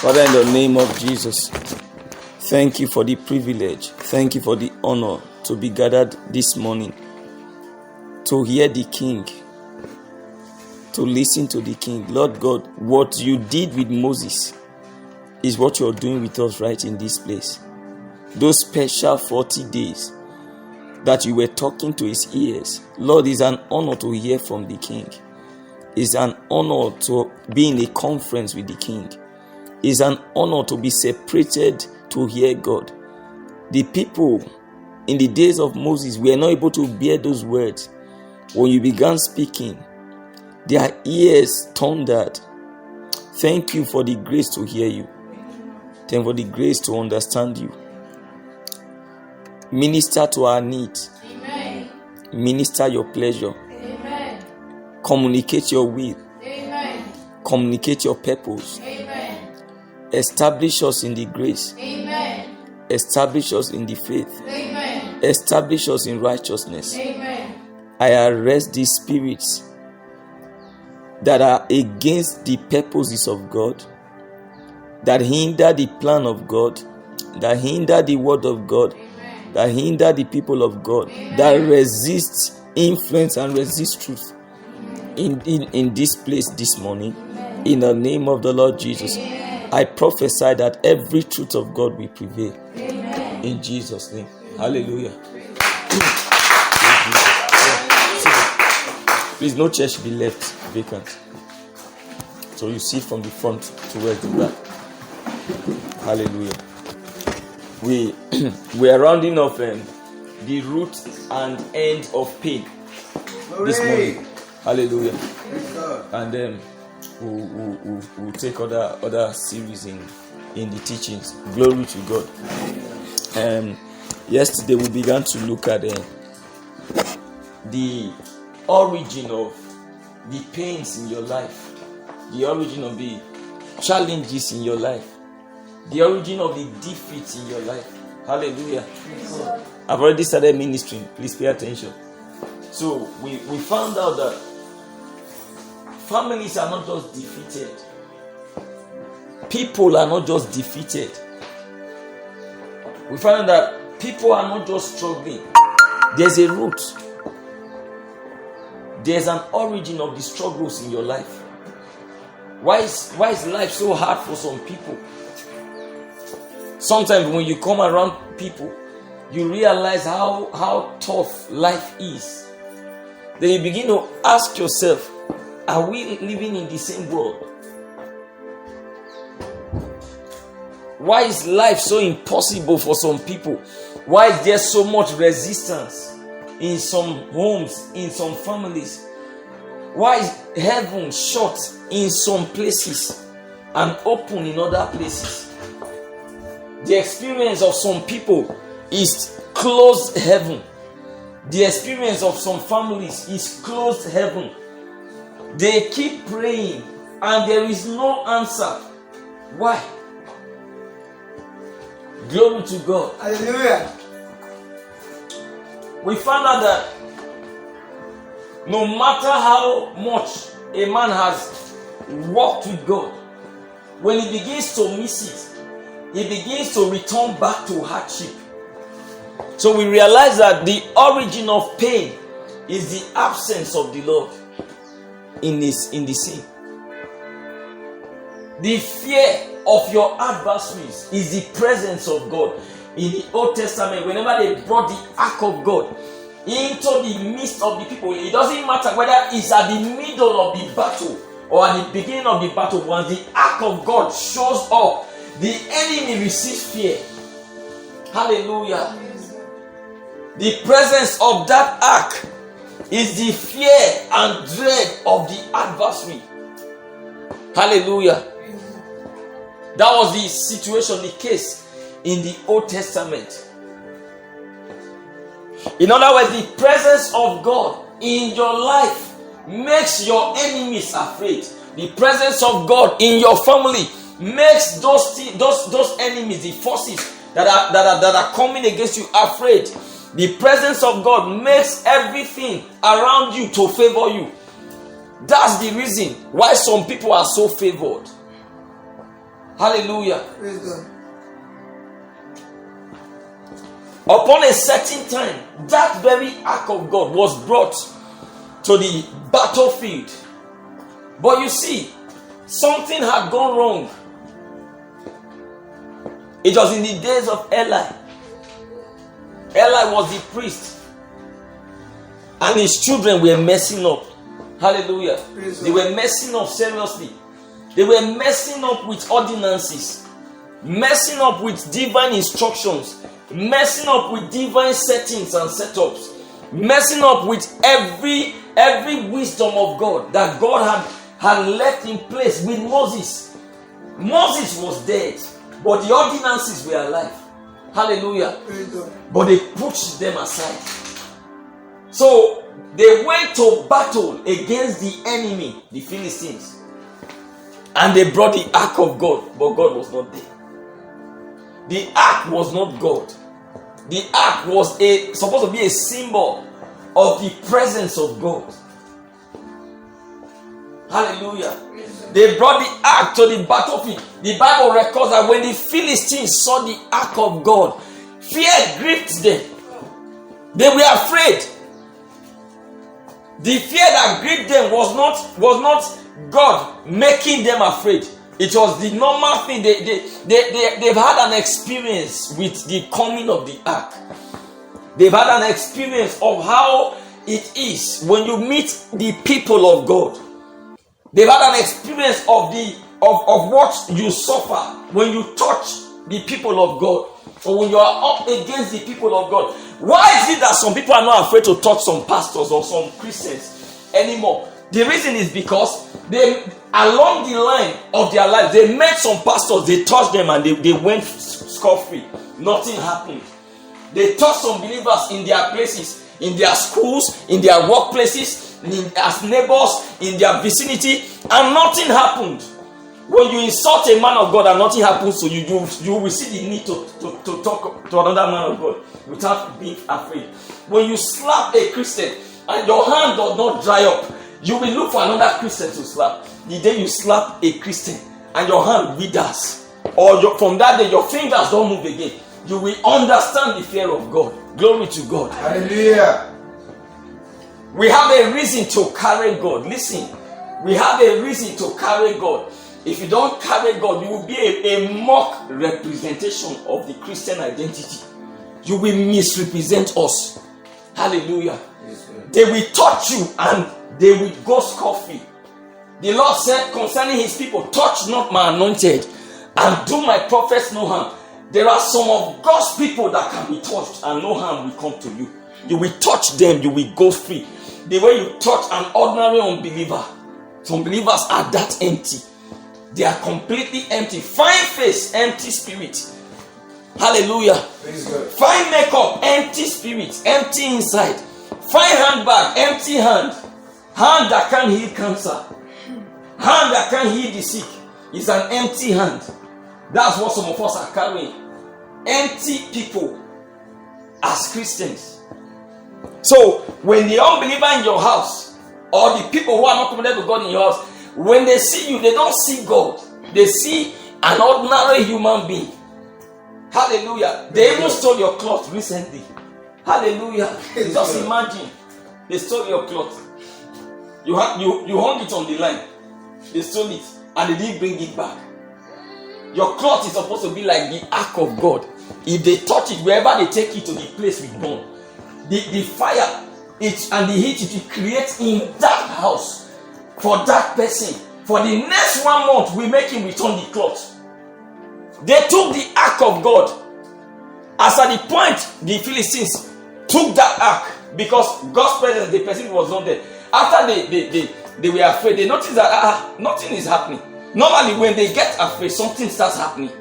Father, in the name of Jesus, thank you for the privilege. Thank you for the honor to be gathered this morning to hear the King, to listen to the King. Lord God, what you did with Moses is what you're doing with us right in this place. Those special 40 days that you were talking to his ears, Lord, it's an honor to hear from the King. It's an honor to be in a conference with the King. It's an honor to be separated to hear God. The people in the days of Moses were not able to bear those words. When you began speaking, their ears thundered. Thank you for the grace to hear you. Thank you for the grace to understand you. Minister to our needs. Amen. Minister your pleasure. Amen. Communicate your will. Amen. Communicate your purpose. Amen. Establish us in the grace. Amen. Establish us in the faith. Amen. Establish us in righteousness. Amen. I arrest these spirits that are against the purposes of God, that hinder the plan of God, that hinder the word of God, Amen. that hinder the people of God, Amen. that resist influence and resist truth in this place this morning. Amen. In the name of the Lord Jesus, Amen. I prophesy that every truth of God will prevail. Amen. In Jesus' name. Hallelujah. Please, no chair should be left vacant. So you sit from the front towards the back. Hallelujah. We are rounding off the root and end of pain this morning. Hallelujah. And then we'll take other series in the teachings. Glory to God. Yesterday we began to look at the origin of the pains in your life, the origin of the challenges in your life, the origin of the defeats in your life. Hallelujah. I've already started ministering. Please pay attention. So we found out that families are not just defeated. People are not just defeated. We found out that people are not just struggling. There's a root. There's an origin of the struggles in your life. Why is life so hard for some people? Sometimes when you come around people, you realize how tough life is. Then you begin to ask yourself, are we living in the same world? Why is life so impossible for some people? Why is there so much resistance in some homes, in some families? Why is heaven shut in some places and open in other places? The experience of some people is closed heaven. The experience of some families is closed heaven. They keep praying and there is no answer. Why? Glory to God. Hallelujah. We found out that no matter how much a man has walked with God, when he begins to miss it, he begins to return back to hardship. So we realize that the origin of pain is the absence of the Lord in the scene. The fear of your adversaries is the presence of God. In the Old Testament, whenever they brought the ark of God into the midst of the people, it doesn't matter whether it's at the middle of the battle or at the beginning of the battle. Once the ark of God shows up, the enemy receives fear. Hallelujah. The presence of that ark is the fear and dread of the adversary. Hallelujah. That was the situation, the case in the Old Testament. In other words, the presence of God in your life makes your enemies afraid. The presence of God in your family makes those enemies, the forces that are coming against you, afraid. The presence of God makes everything around you to favor you. That's the reason why some people are so favored. Hallelujah. Praise God. Upon a certain time, that very ark of God was brought to the battlefield. But you see, something had gone wrong. It was in the days of Eli. Eli was the priest, and his children were messing up. Hallelujah. They were messing up seriously. They were messing up with ordinances, messing up with divine instructions, messing up with divine settings and setups, messing up with every wisdom of God that God had left in place with Moses. Moses was dead, but the ordinances were alive. Hallelujah. But they pushed them aside. So they went to battle against the enemy, the Philistines. And they brought the ark of God, but God was not there. The ark was not God. The ark was supposed to be a symbol of the presence of God. Hallelujah. They brought the ark to the battlefield. The Bible records that when the Philistines saw the ark of God, fear gripped them. They were afraid. The fear that gripped them was not God making them afraid. It was the normal thing. They've had an experience with the coming of the ark. They've had an experience of how it is when you meet the people of God. They've had an experience of what you suffer when you touch the people of God, or when you are up against the people of God. Why is it that some people are not afraid to touch some pastors or some Christians anymore? The reason is because they, along the line of their life, they met some pastors, they touched them, and they went scot-free. Nothing happened. They touched some believers in their places, in their schools, in their workplaces, as neighbors, in their vicinity, and nothing happened. When you insult a man of God and nothing happens to you, you will see the need to talk to another man of God without being afraid. When you slap a Christian and your hand does not dry up, you will look for another Christian to slap. The day you slap a Christian and your hand withers, or from that day your fingers don't move again, you will understand the fear of God. Glory to God. Hallelujah. We have a reason to carry God. Listen, we have a reason to carry God. If you don't carry God, you will be a mock representation of the Christian identity. You will misrepresent us. Hallelujah. Yes, they will touch you and they will go scot-free. The Lord said concerning his people, touch not my anointed and do my prophets no harm. There are some of God's people that can be touched and no harm will come to you. You will touch them, you will go free. The way you touch an ordinary unbeliever, some believers are that empty. They are completely empty. Fine face, empty spirit. Hallelujah. Fine makeup, empty spirit, empty inside. Fine handbag, empty hand. Hand that can't heal cancer. Hand that can't heal the sick is an empty hand. That's what some of us are carrying. Empty people as Christians. So when the unbeliever in your house, or the people who are not committed to God in your house, when they see you, they don't see God. They see an ordinary human being. Hallelujah. They even stole your cloth recently. Hallelujah. Just imagine. They stole your cloth. You hung it on the line. They stole it and they didn't bring it back. Your cloth is supposed to be like the ark of God. If they touch it, wherever they take it to the place we burn, the fire and the heat it will create in that house for that person. For the next 1 month, we make him return the cloth. They took the ark of God. As at the point the Philistines took that ark, because God's presence, the person was not there. After they were afraid, they noticed that nothing is happening. Normally, when they get afraid, something starts happening.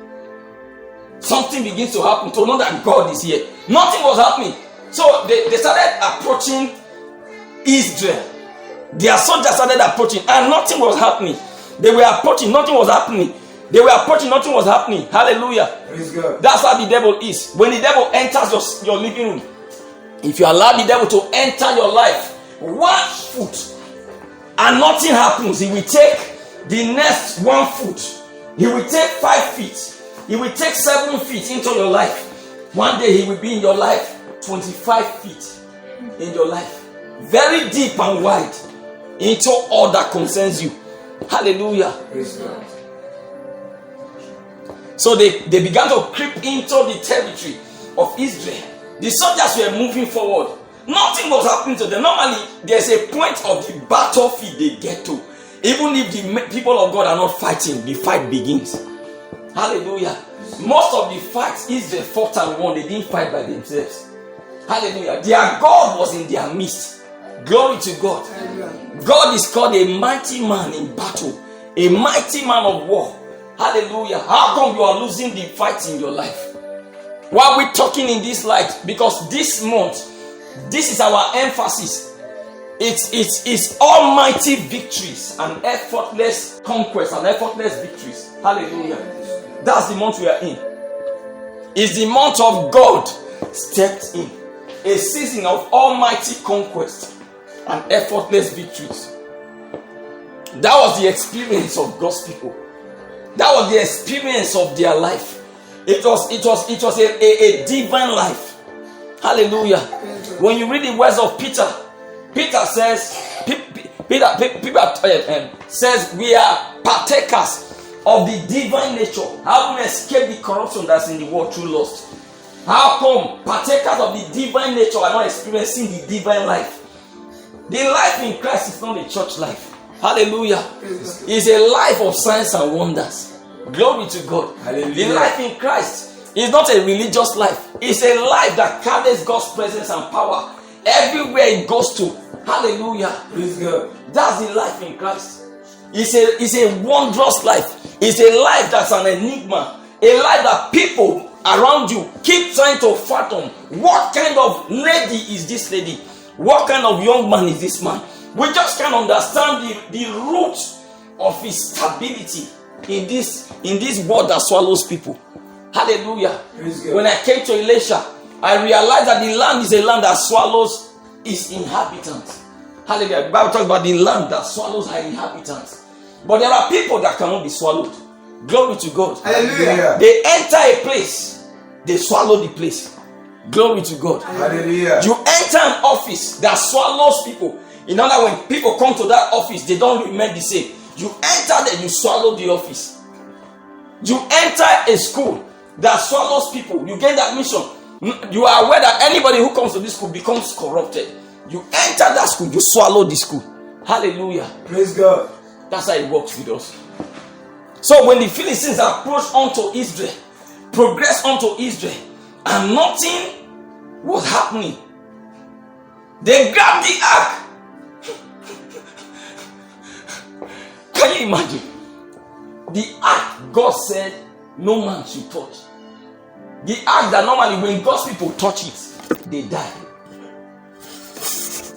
Something begins to happen to know that God is here. Nothing was happening. So they started approaching Israel. Their soldiers started approaching, and nothing was happening. They were approaching, nothing was happening. They were approaching, nothing was happening. Hallelujah. Praise God. That's how the devil is. When the devil enters your living room, if you allow the devil to enter your life 1 foot and nothing happens, he will take the next 1 foot He will take 5 feet. He will take 7 feet into your life. One day he will be in your life 25 feet in your life. Very deep and wide into all that concerns you. Hallelujah. Praise God. So they began to creep into the territory of Israel. The soldiers were moving forward. Nothing was happening to them. Normally, there's a point of the battlefield they get to. Even if the people of God are not fighting, the fight begins. Hallelujah. Most of the fights Israel fought and won, they didn't fight by themselves. Hallelujah. Their God was in their midst. Glory to God. God is called a mighty man in battle, a mighty man of war. Hallelujah. How come you are losing the fight in your life? Why are we talking in this light? Because this month, this is our emphasis. It's almighty victories and effortless conquests and effortless victories. Hallelujah. That's the month we are in. It's the month of God stepped in. A season of almighty conquest and effortless victories. That was the experience of God's people. That was the experience of their life. It was a divine life. Hallelujah. When you read the words of Peter, Peter says, says we are partakers of the divine nature, having escaped the corruption that's in the world through lust. How come partakers of the divine nature are not experiencing the divine life? The life in Christ is not a church life. Hallelujah. It's a life of signs and wonders. Glory to God. Hallelujah. The life in Christ is not a religious life. It's a life that carries God's presence and power everywhere it goes to. Hallelujah. Praise God. That's the life in Christ. It's a wondrous life. It's a life that's an enigma. A life that people around you keep trying to fathom. What kind of lady is this lady? What kind of young man is this man? We just can't understand the root of his stability in this world that swallows people. Hallelujah. When I came to Elisha, I realized that the land is a land that swallows its inhabitants. Hallelujah. The Bible talks about the land that swallows her inhabitants. But there are people that cannot be swallowed. Glory to God. Hallelujah. They enter a place, they swallow the place. Glory to God. Hallelujah. You enter an office that swallows people. In other words, when people come to that office, they don't remain the same. You enter there, you swallow the office. You enter a school that swallows people. You get admission. You are aware that anybody who comes to this school becomes corrupted. You enter that school, you swallow the school. Hallelujah. Praise God. That's how it works with us. So when the Philistines approached unto Israel, progressed unto Israel, and nothing was happening, they grabbed the ark. Can you imagine? The ark God said no man should touch. The ark that normally when God's people touch it, they die.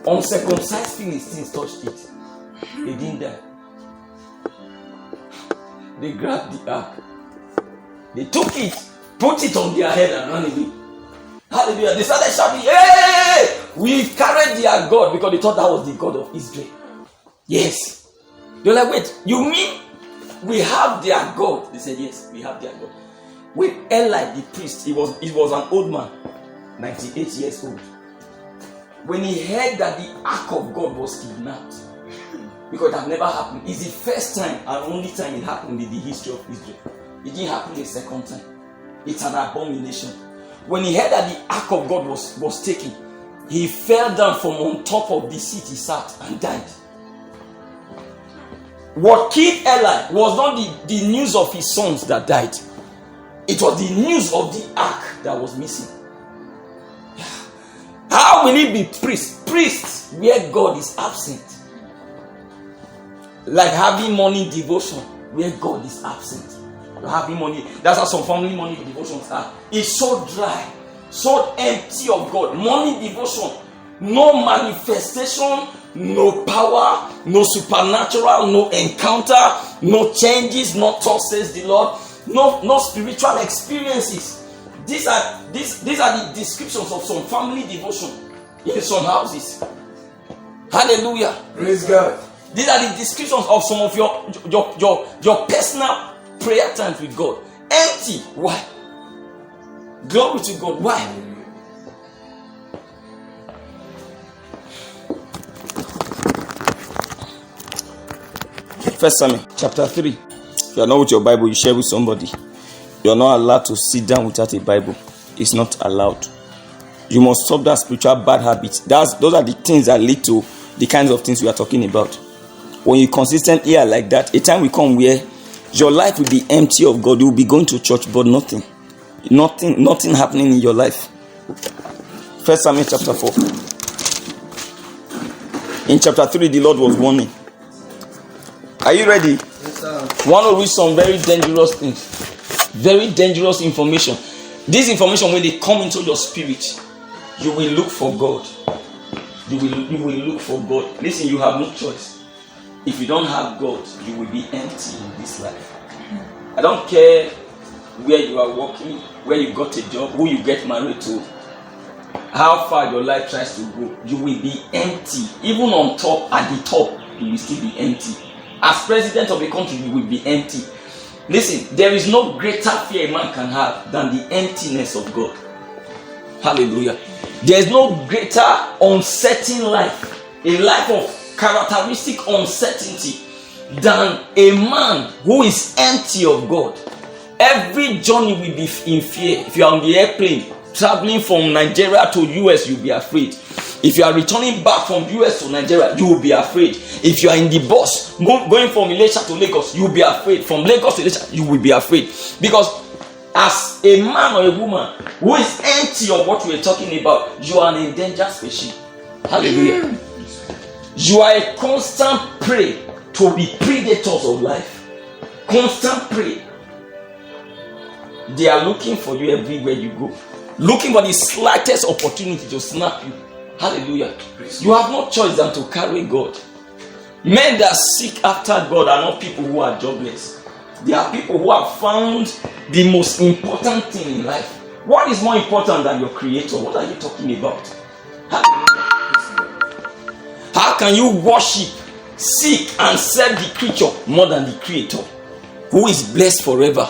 Uncircumcised Philistines touched it. They didn't die. They grabbed the ark. They took it, put it on their head and ran away. Hallelujah. They started shouting, hey! We carried their God, because they thought that was the God of Israel. Yes. They're like, wait, you mean we have their God? They said, yes, we have their God. With Eli the priest, he was an old man, 98 years old. When he heard that the ark of God was kidnapped, because it had never happened, it's the first time and only time it happened in the history of Israel. It didn't happen a second time. It's an abomination. When he heard that the ark of God was taken, he fell down from on top of the seat he sat and died. What killed Eli was not the news of his sons that died. It was the news of the ark that was missing. How will it be priests where God is absent? Like having morning devotion where God is absent. Having money, that's how some family morning devotions are. It's so dry, so empty of God. Morning devotion, no manifestation, no power, no supernatural, no encounter, no changes, no thought, says the Lord, no spiritual experiences. These are the descriptions of some family devotion in some houses. Hallelujah. Praise God. These are the descriptions of some of your personal prayer times with God. Empty. Why? Glory to God. Why? First Samuel chapter 3. If you are not with your Bible, you share with somebody. You are not allowed to sit down without a Bible. It's not allowed. You must stop that spiritual bad habit. Those are the things that lead to the kinds of things we are talking about. When you consistently are like that, a time will come where your life will be empty of God. You will be going to church, but nothing happening in your life. First Samuel chapter 4. In chapter 3, the Lord was warning. Are you ready? Yes, sir. Want to read some very dangerous things, very dangerous information. This information, when they come into your spirit, you will look for God. You will look for God. Listen, you have no choice. If you don't have God, you will be empty in this life. I don't care where you are working, where you got a job, who you get married to, how far your life tries to go. You will be empty. Even on top, at the top, you will still be empty. As president of the country, you will be empty. Listen, there is no greater fear a man can have than the emptiness of God. Hallelujah. There is no greater uncertain life, a life of characteristic uncertainty, than a man who is empty of God. Every journey will be in fear. If you are on the airplane traveling from Nigeria to US, you'll be afraid. If you are returning back from US to Nigeria, you will be afraid. If you are in the bus going from Ilesha to Lagos, you will be afraid. From Lagos to Ilesha, you will be afraid. Because as a man or a woman who is empty of what we are talking about, you are an endangered species. Hallelujah. You are a constant prey to the predators of life. Constant prey. They are looking for you everywhere you go. Looking for the slightest opportunity to snap you. Hallelujah. You have no choice than to carry God. Men that seek after God are not people who are jobless. They are people who have found the most important thing in life. What is more important than your creator? What are you talking about? Hallelujah. How can you worship, seek, and serve the creature more than the creator, who is blessed forever?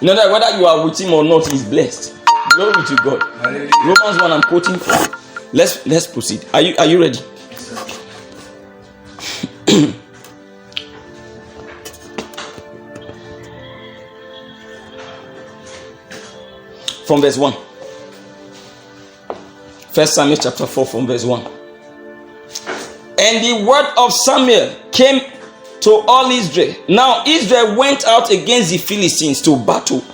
You know that whether you are with him or not, he is blessed. Glory to God. Hallelujah. Romans 1, I'm quoting from. Let's proceed. Are you ready? From verse 1. First Samuel chapter 4 from verse 1. And the word of Samuel came to all Israel. Now Israel went out against the Philistines to battle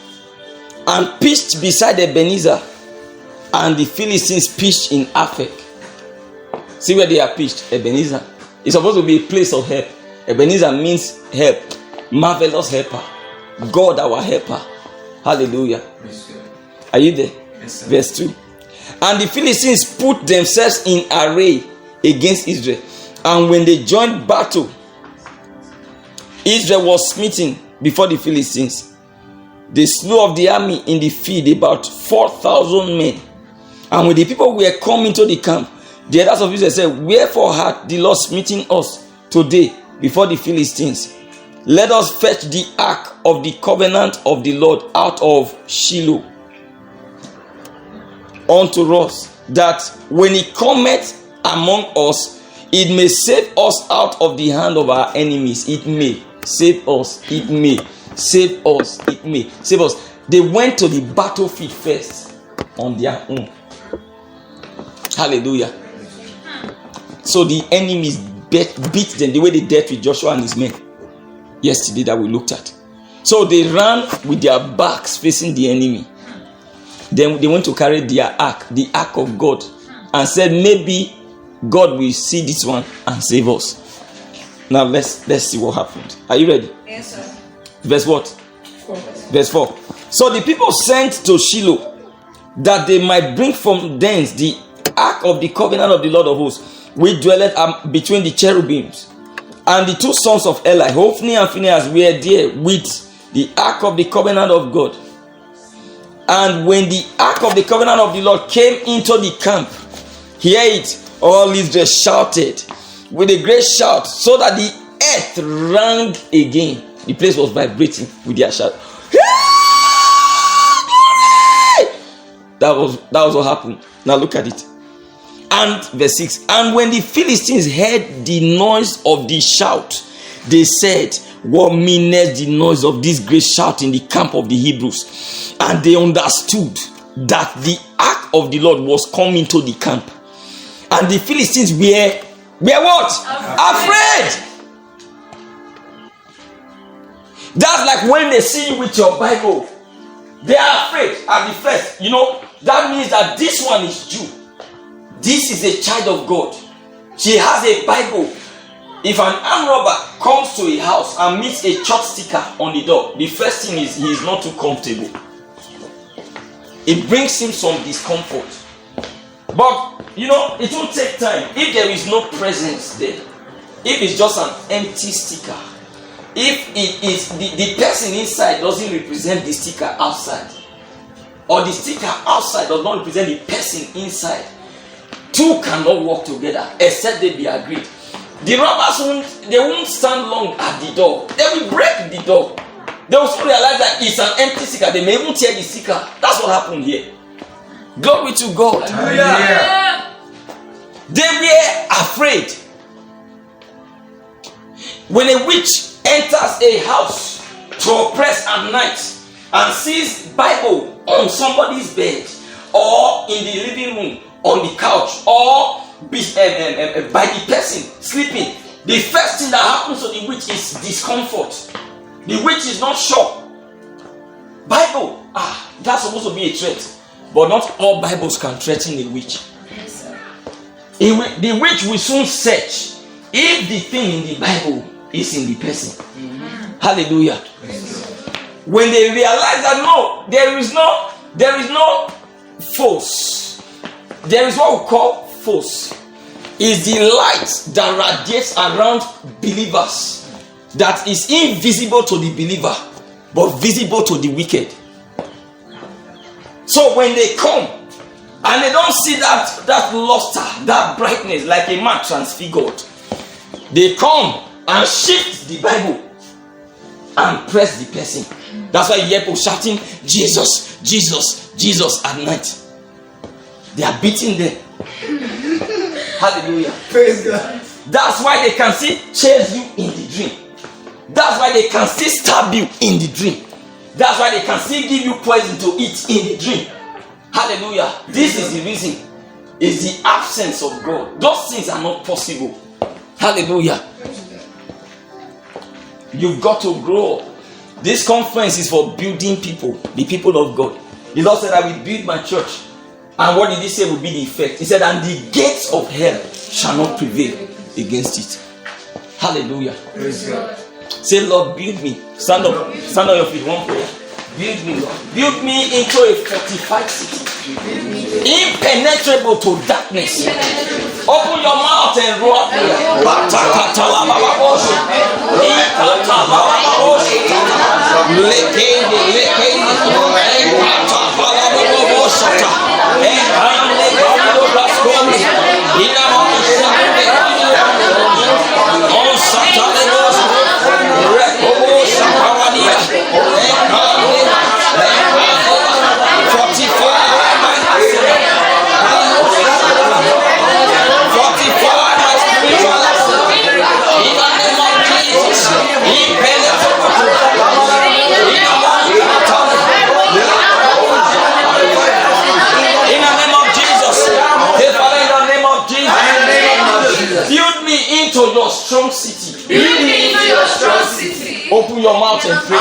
and pitched beside Ebenezer, and the Philistines pitched in Aphek. See where they are pitched? Ebenezer. It's supposed to be a place of help. Ebenezer means help. Marvelous helper. God our helper. Hallelujah. Are you there? Yes, verse 2. And the Philistines put themselves in array against Israel. And when they joined battle, Israel was smitten before the Philistines. They slew of the army in the field about 4,000 men. And when the people were come into the camp, the elders of Israel said, wherefore hath the Lord smitten us today before the Philistines? Let us fetch the ark of the covenant of the Lord out of Shiloh unto us, that when he cometh among us, it may save us out of the hand of our enemies. It may save us. It may save us. It may save us. They went to the battlefield first on their own. Hallelujah. So the enemies beat them the way they dealt with Joshua and his men yesterday that we looked at. So they ran with their backs facing the enemy. Then they went to carry their ark, the ark of God, and said, maybe God will see this one and save us. Now let's see what happened. Are you ready? Yes, sir. Verse what? 4. Verse 4. So the people sent to Shiloh that they might bring from thence the ark of the covenant of the Lord of hosts, which dwelleth between the cherubims. And the two sons of Eli, Hophni and Phinehas, were there with the ark of the covenant of God. And when the ark of the covenant of the Lord came into the camp, hear it, all Israel shouted with a great shout, so that the earth rang again. The place was vibrating with their shout. That was what happened. Now look at it. And verse 6. And when the Philistines heard the noise of the shout, they said, what meaneth the noise of this great shout in the camp of the Hebrews? And they understood that the ark of the Lord was come into the camp. And the Philistines were what? Afraid. That's like when they see you with your Bible. They are afraid at the first. That means that this one is Jew. This is a child of God. She has a Bible. If an armed robber comes to a house and meets a church sticker on the door, the first thing is he is not too comfortable. It brings him some discomfort. But, it won't take time. If there is no presence there, if it's just an empty sticker, if it is the person inside doesn't represent the sticker outside, or the sticker outside does not represent the person inside, two cannot work together except they be agreed. The robbers won't stand long at the door. They will break the door. They will soon realize that it's an empty sticker. They may even tear the sticker. That's what happened here. Glory to God. Hallelujah. They were afraid. When a witch enters a house to oppress at night and sees Bible on somebody's bed, or in the living room, on the couch, or by the person sleeping, the first thing that happens to the witch is discomfort. The witch is not sure. Bible, that's supposed to be a threat, but not all Bibles can threaten a witch. Yes, sir. The witch will soon search if the thing in the Bible is in the person. Hallelujah. When they realize that no, there is no force. There is what we call force. Is the light that radiates around believers, that is invisible to the believer but visible to the wicked. So when they come and they don't see that luster, that brightness, like a man transfigured, they come and shift the Bible and press the person. That's why you hear people shouting, Jesus, Jesus, Jesus at night. They are beating them. Hallelujah. Praise God. That's why they can still chase you in the dream. That's why they can still stab you in the dream. That's why they can still give you poison to eat in the dream. Hallelujah. This is the reason. It's the absence of God. Those things are not possible. Hallelujah. You've got to grow up. This conference is for building people, the people of God. The Lord said, I will build my church. And what did he say will be the effect? He said, and the gates of hell shall not prevail against it. Hallelujah. Praise God. Say, Lord, build me. Stand up. Stand on your feet. One prayer. Build me, Lord. Build me into a fortified city. Impenetrable to darkness. Open your mouth and roar. Into your strong city. Build me into your strong city. Open your mouth and pray.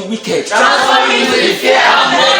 wicked. Transform me into the fear of men.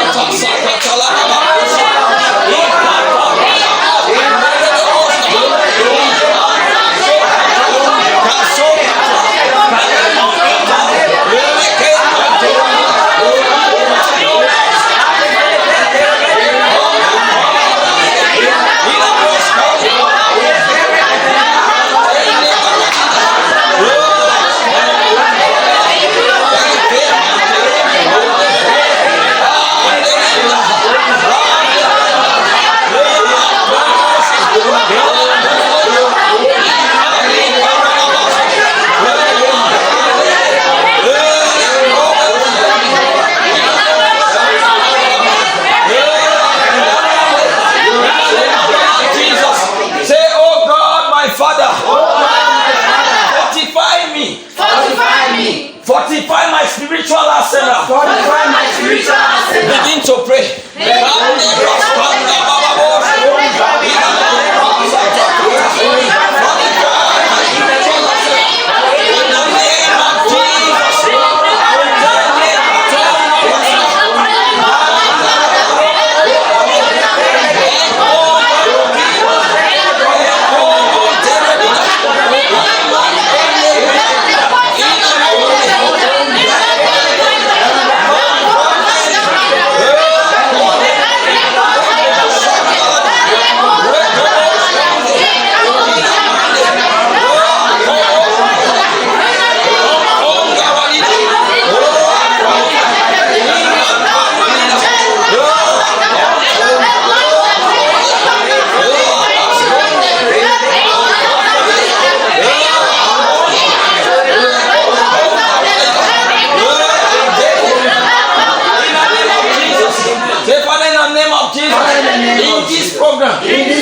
Fortify my spiritual arsenal. Fortify my spiritual arsenal. Begin to pray.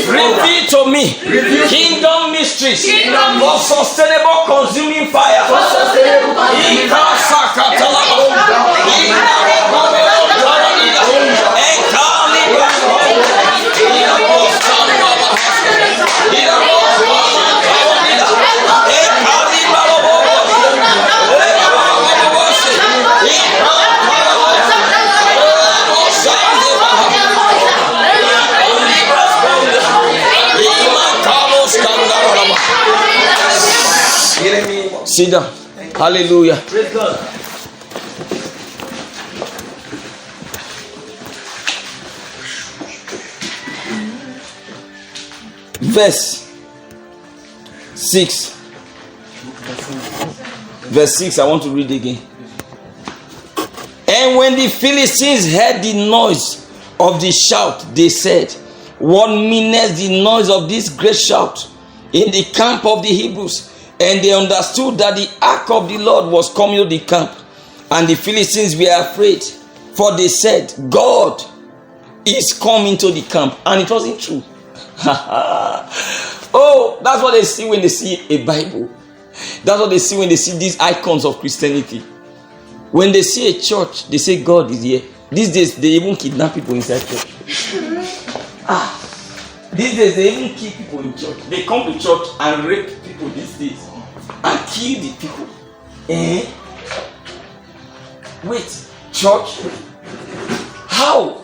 Reveal to me kingdom mysteries for sustainable consuming fire. Sit down. Hallelujah. Praise God. Verse 6. Verse 6, I want to read again. And when the Philistines heard the noise of the shout, they said, what meaneth the noise of this great shout in the camp of the Hebrews? And they understood that the ark of the Lord was coming to the camp. And the Philistines were afraid, for they said, God is coming to the camp. And it wasn't true. Oh, that's what they see when they see a Bible. That's what they see when they see these icons of Christianity. When they see a church, they say God is here. These days, they even kidnap people inside church. These days, they even kill people in church. They come to church and rape people these days. And kill the people. Wait, church? How?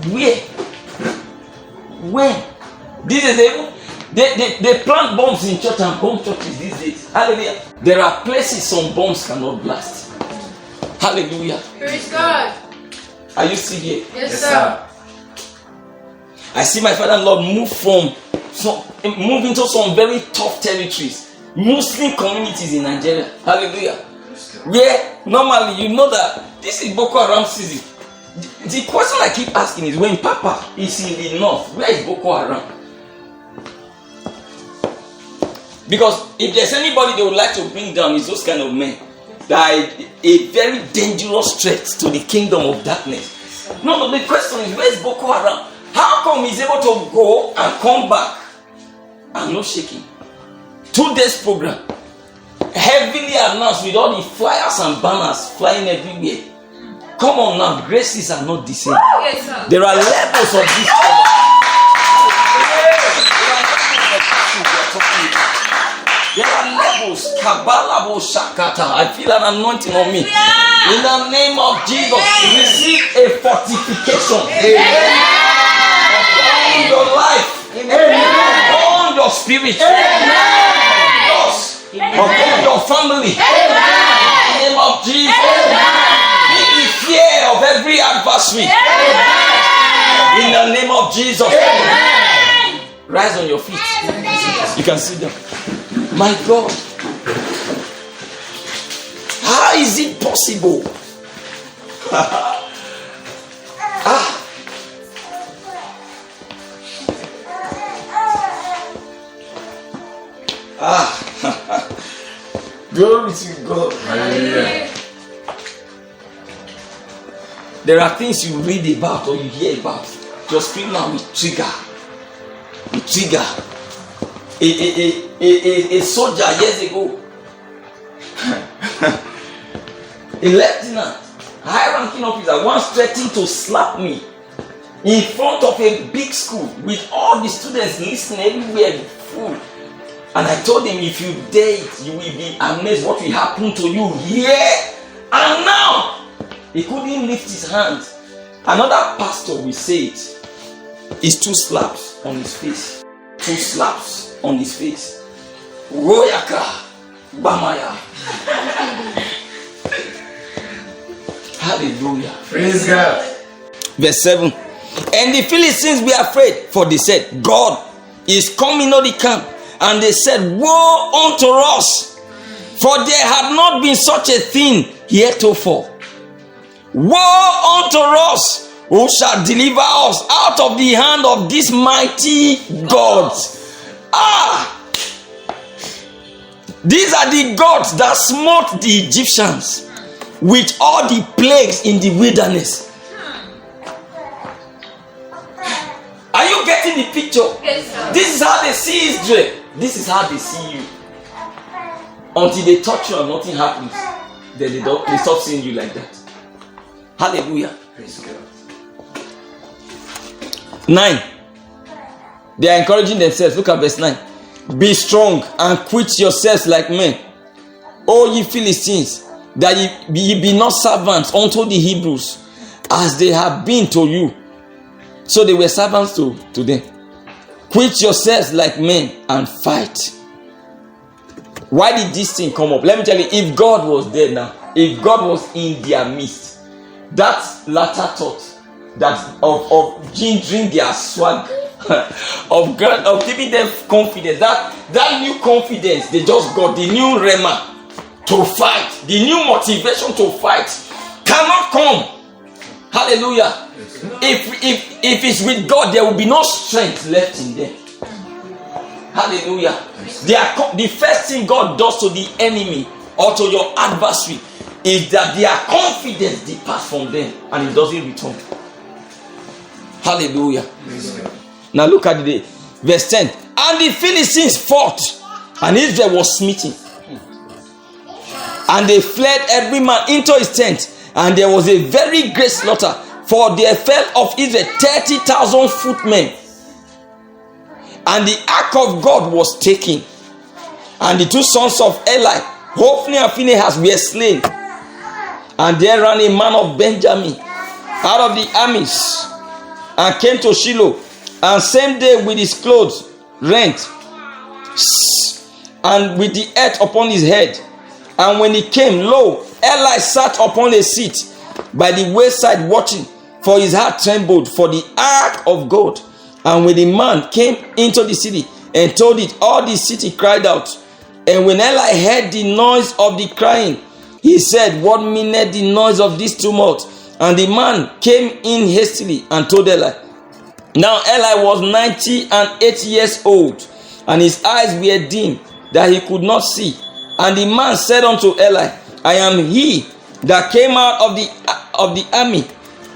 Where? When? These days, they plant bombs in church and bomb churches these days. Hallelujah. There are places some bombs cannot blast. Hallelujah. Praise God. Are you still here? Yes, sir. I see my father and Lord move into some very tough territories. Muslim communities in Nigeria. Hallelujah. Where normally you know that this is Boko Haram season. The question I keep asking is, when Papa is in the north, where is Boko Haram? Because if there's anybody they would like to bring down, it's those kind of men that are a very dangerous threat to the kingdom of darkness. No, the question is, where is Boko Haram? How come he's able to go and come back and no shaking? 2 days program, heavily announced with all the flyers and banners flying everywhere. Come on now, graces are not the same. Yes, sir. There are levels of this. There are Ramos, Kabalabo Shakata. I feel an anointing on me. In the name of Jesus, receive a fortification. Upon your life. Upon your spirit. Upon your family. In the name of Jesus. Be the fear of every adversary. In the name of Jesus. Rise on your feet. You can sit down. My God. How is it possible? Glory to God. Hallelujah. There are things you read about or you hear about. Your spirit man will trigger. A soldier years ago, a lieutenant, high-ranking officer, once threatened to slap me in front of a big school with all the students listening everywhere full. And I told him, if you dare it, you will be amazed what will happen to you here and now. He couldn't lift his hand. Another pastor will say it. It's 2 slaps on his face. 2 slaps on his face. Royaka Bamaya. Hallelujah. Praise God. Verse 7. And the Philistines were afraid, for they said, God is coming on the camp. And they said, woe unto us, for there had not been such a thing heretofore. Woe unto us, who shall deliver us out of the hand of these mighty gods. These are the gods that smote the Egyptians with all the plagues in the wilderness. Are you getting the picture? Yes, sir. This is how they see Israel. This is how they see you. Until they touch you and nothing happens, then they stop seeing you like that. Hallelujah. Praise God. 9. They are encouraging themselves. Look at verse 9. Be strong and quit yourselves like men, O ye Philistines, that ye be not servants unto the Hebrews, as they have been to you. So they were servants to them. Quit yourselves like men and fight. Why did this thing come up? Let me tell you, if God was there now, if God was in their midst, that latter thought that of gingering their swag, of giving them confidence, that new confidence they just got, the new rema to fight, the new motivation to fight cannot come. Hallelujah. If it's with God, there will be no strength left in them. Hallelujah. The first thing God does to the enemy or to your adversary is that their confidence departs from them and it doesn't return. Hallelujah. Now look at the verse 10. And the Philistines fought, and Israel was smitten. And they fled every man into his tent, and there was a very great slaughter. For there fell of Israel 30,000 footmen. And the ark of God was taken. And the 2 sons of Eli, Hophni and Phinehas, were slain. And there ran a man of Benjamin out of the armies, and came to Shiloh, and same day with his clothes rent, and with the earth upon his head. And when he came, lo, Eli sat upon a seat by the wayside watching, for his heart trembled for the ark of God. And when the man came into the city and told it, all the city cried out. And when Eli heard the noise of the crying, he said, what meaneth the noise of this tumult? And the man came in hastily and told Eli. Now Eli was 98 years old, and his eyes were dim, that he could not see. And the man said unto Eli, I am he that came out of the army,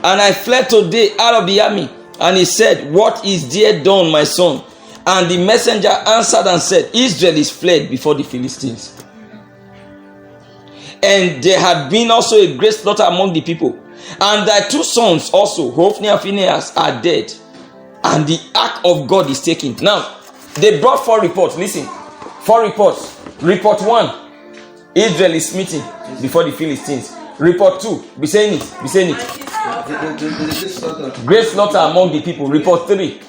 and I fled today out of the army. And he said, what is there done, my son? And the messenger answered and said, Israel is fled before the Philistines. And there had been also a great slaughter among the people. And thy 2 sons also, Hophni and Phinehas, are dead. And the ark of God is taken. Now, they brought 4 reports. Listen, 4 reports. Report 1, Israel is meeting before the Philistines. Report 2, be saying it. Great slaughter among the people. Report 3,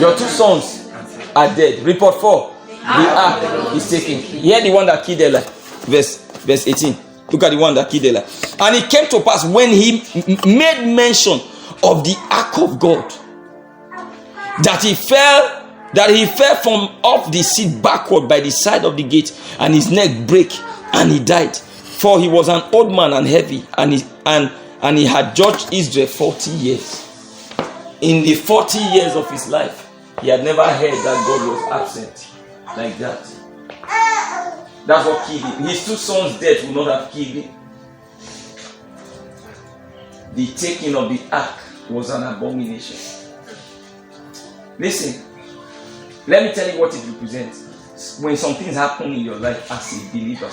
your 2 sons are dead. Report 4, the ark is taken. Hear the one that killed Eli. Verse 18. Look at the one that killed Eli. And it came to pass when he made mention of the ark of God, that he fell from off the seat backward by the side of the gate, and his neck brake, and he died. For he was an old man and heavy, and he had judged Israel 40 years. In the 40 years of his life, he had never heard that God was absent like that. That's what killed him. His 2 sons' death would not have killed him. The taking of the ark was an abomination. Listen, let me tell you what it represents. When some things happen in your life as a believer,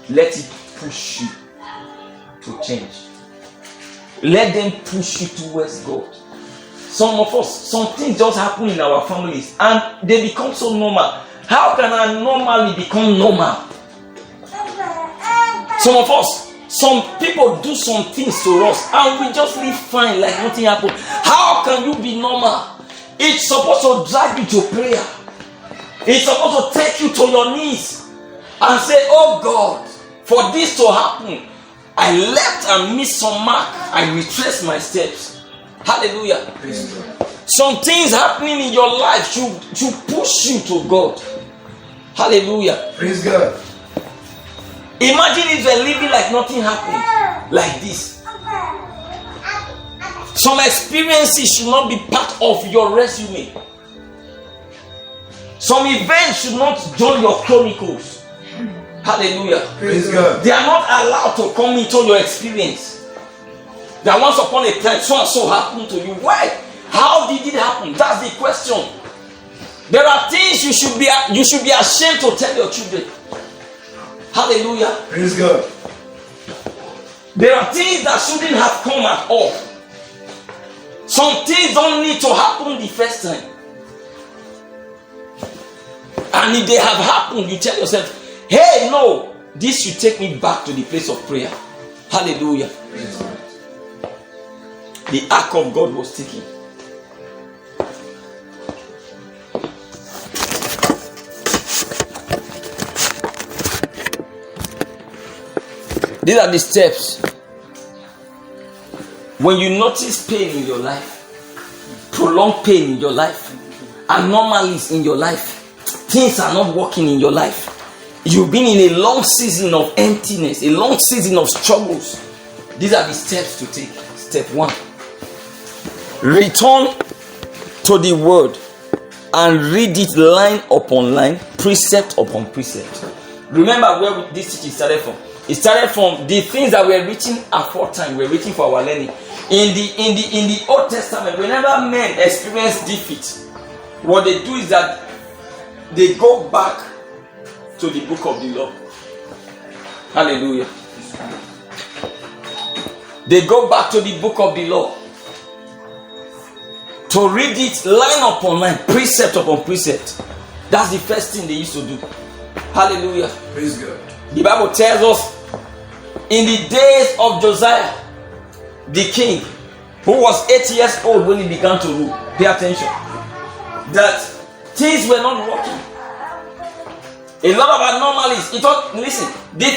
let it push you to change. Let them push you towards God. Some of us, some things just happen in our families and they become so normal. How can I normally become normal? Some of us, some people do some things to us and we just live fine like nothing happened. How can you be normal? It's supposed to drag you to prayer. It's supposed to take you to your knees and say, oh God, for this to happen, I left and missed some mark. I retraced my steps. Hallelujah. Some things happening in your life should push you to God. Hallelujah. Praise God. Imagine Israel living like nothing happened. Like this. Some experiences should not be part of your resume. Some events should not join your chronicles. Hallelujah. Praise God. They are not allowed to come into your experience. That once upon a time, so and so happened to you. Why? How did it happen? That's the question. There are things you should be ashamed to tell your children. Hallelujah. Praise God. There are things that shouldn't have come at all. Some things don't need to happen the first time. And if they have happened, you tell yourself, hey, no, this should take me back to the place of prayer. Hallelujah. The ark of God was taken. These are the steps. When you notice pain in your life, prolonged pain in your life, anomalies in your life, things are not working in your life, you've been in a long season of emptiness, a long season of struggles, these are the steps to take. Step 1. Return to the word and read it line upon line, precept upon precept. Remember where this teaching started from. It started from the things that were written aforetime, were written for our learning. In the Old Testament, whenever men experience defeat, what they do is that they go back to the book of the law. Hallelujah. They go back to the book of the law to read it line upon line, precept upon precept. That's the first thing they used to do. Hallelujah. Praise God. The Bible tells us in the days of Josiah, the king, who was 8 years old when he began to rule, pay attention, that things were not working. A lot of anomalies. Listen, the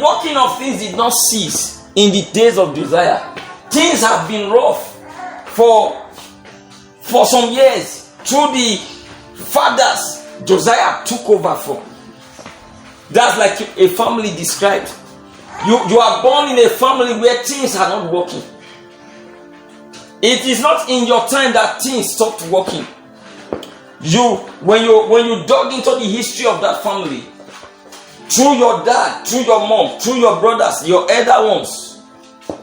working of things did not cease in the days of Josiah. Things have been rough for some years through the fathers Josiah took over from. That's like a family described. You are born in a family where things are not working. It is not in your time that things stopped working. When you dug into the history of that family, through your dad, through your mom, through your brothers, your elder ones,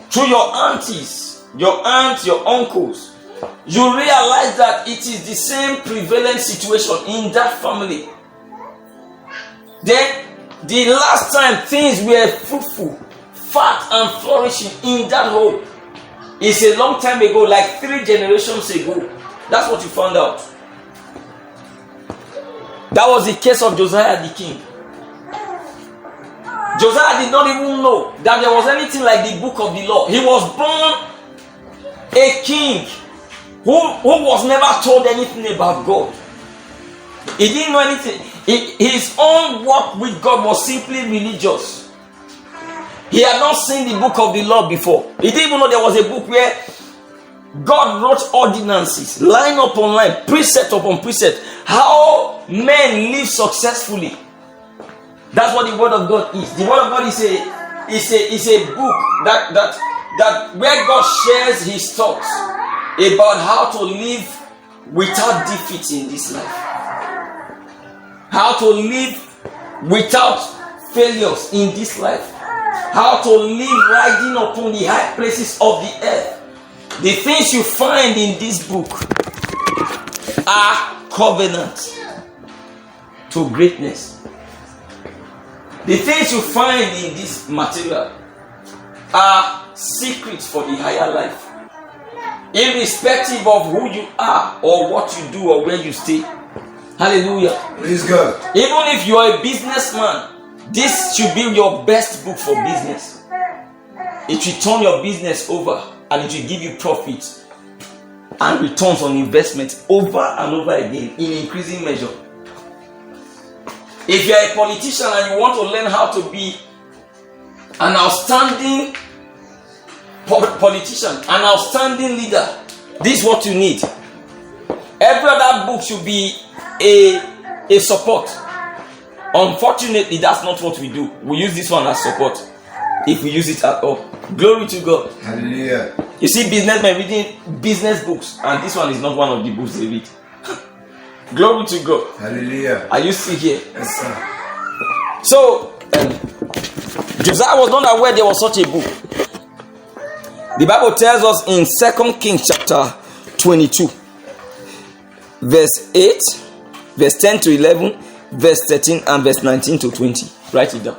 through your aunties, your aunts, your uncles, you realize that it is the same prevalent situation in that family. Then the last time things were fruitful, fat and flourishing in that home is a long time ago, like 3 generations ago. That's what you found out. That was the case of Josiah the king. Josiah did not even know that there was anything like the book of the law. He was born a king who was never told anything about God. He didn't know anything. His own walk with God was simply religious. He had not seen the book of the law before. He didn't even know there was a book where God wrote ordinances, line upon line, precept upon precept, how men live successfully. That's what the word of God is. The word of God is a book that where God shares his thoughts about how to live without defeat in this life, how to live without failures in this life, how to live riding upon the high places of the earth. The things you find in this book are covenants to greatness. The things you find in this material are secrets for the higher life. Irrespective of who you are or what you do or where you stay. Hallelujah. Praise God. Even if you are a businessman, this should be your best book for business. It will turn your business over and it will give you profit and returns on investment over and over again in increasing measure. If you are a politician and you want to learn how to be an outstanding politician, an outstanding leader, this is what you need. Every other book should be a support. Unfortunately, that's not what we do. We use this one as support, if we use it at all. Glory to God. Hallelujah. You see businessmen reading business books, and this one is not one of the books they read. Glory to God. Hallelujah. Are you still here? Yes, sir. So, Josiah was not aware there was such a book. The Bible tells us in 2 Kings chapter 22, verse 8, verse 10 to 11, verse 13, and verse 19 to 20. Write it down.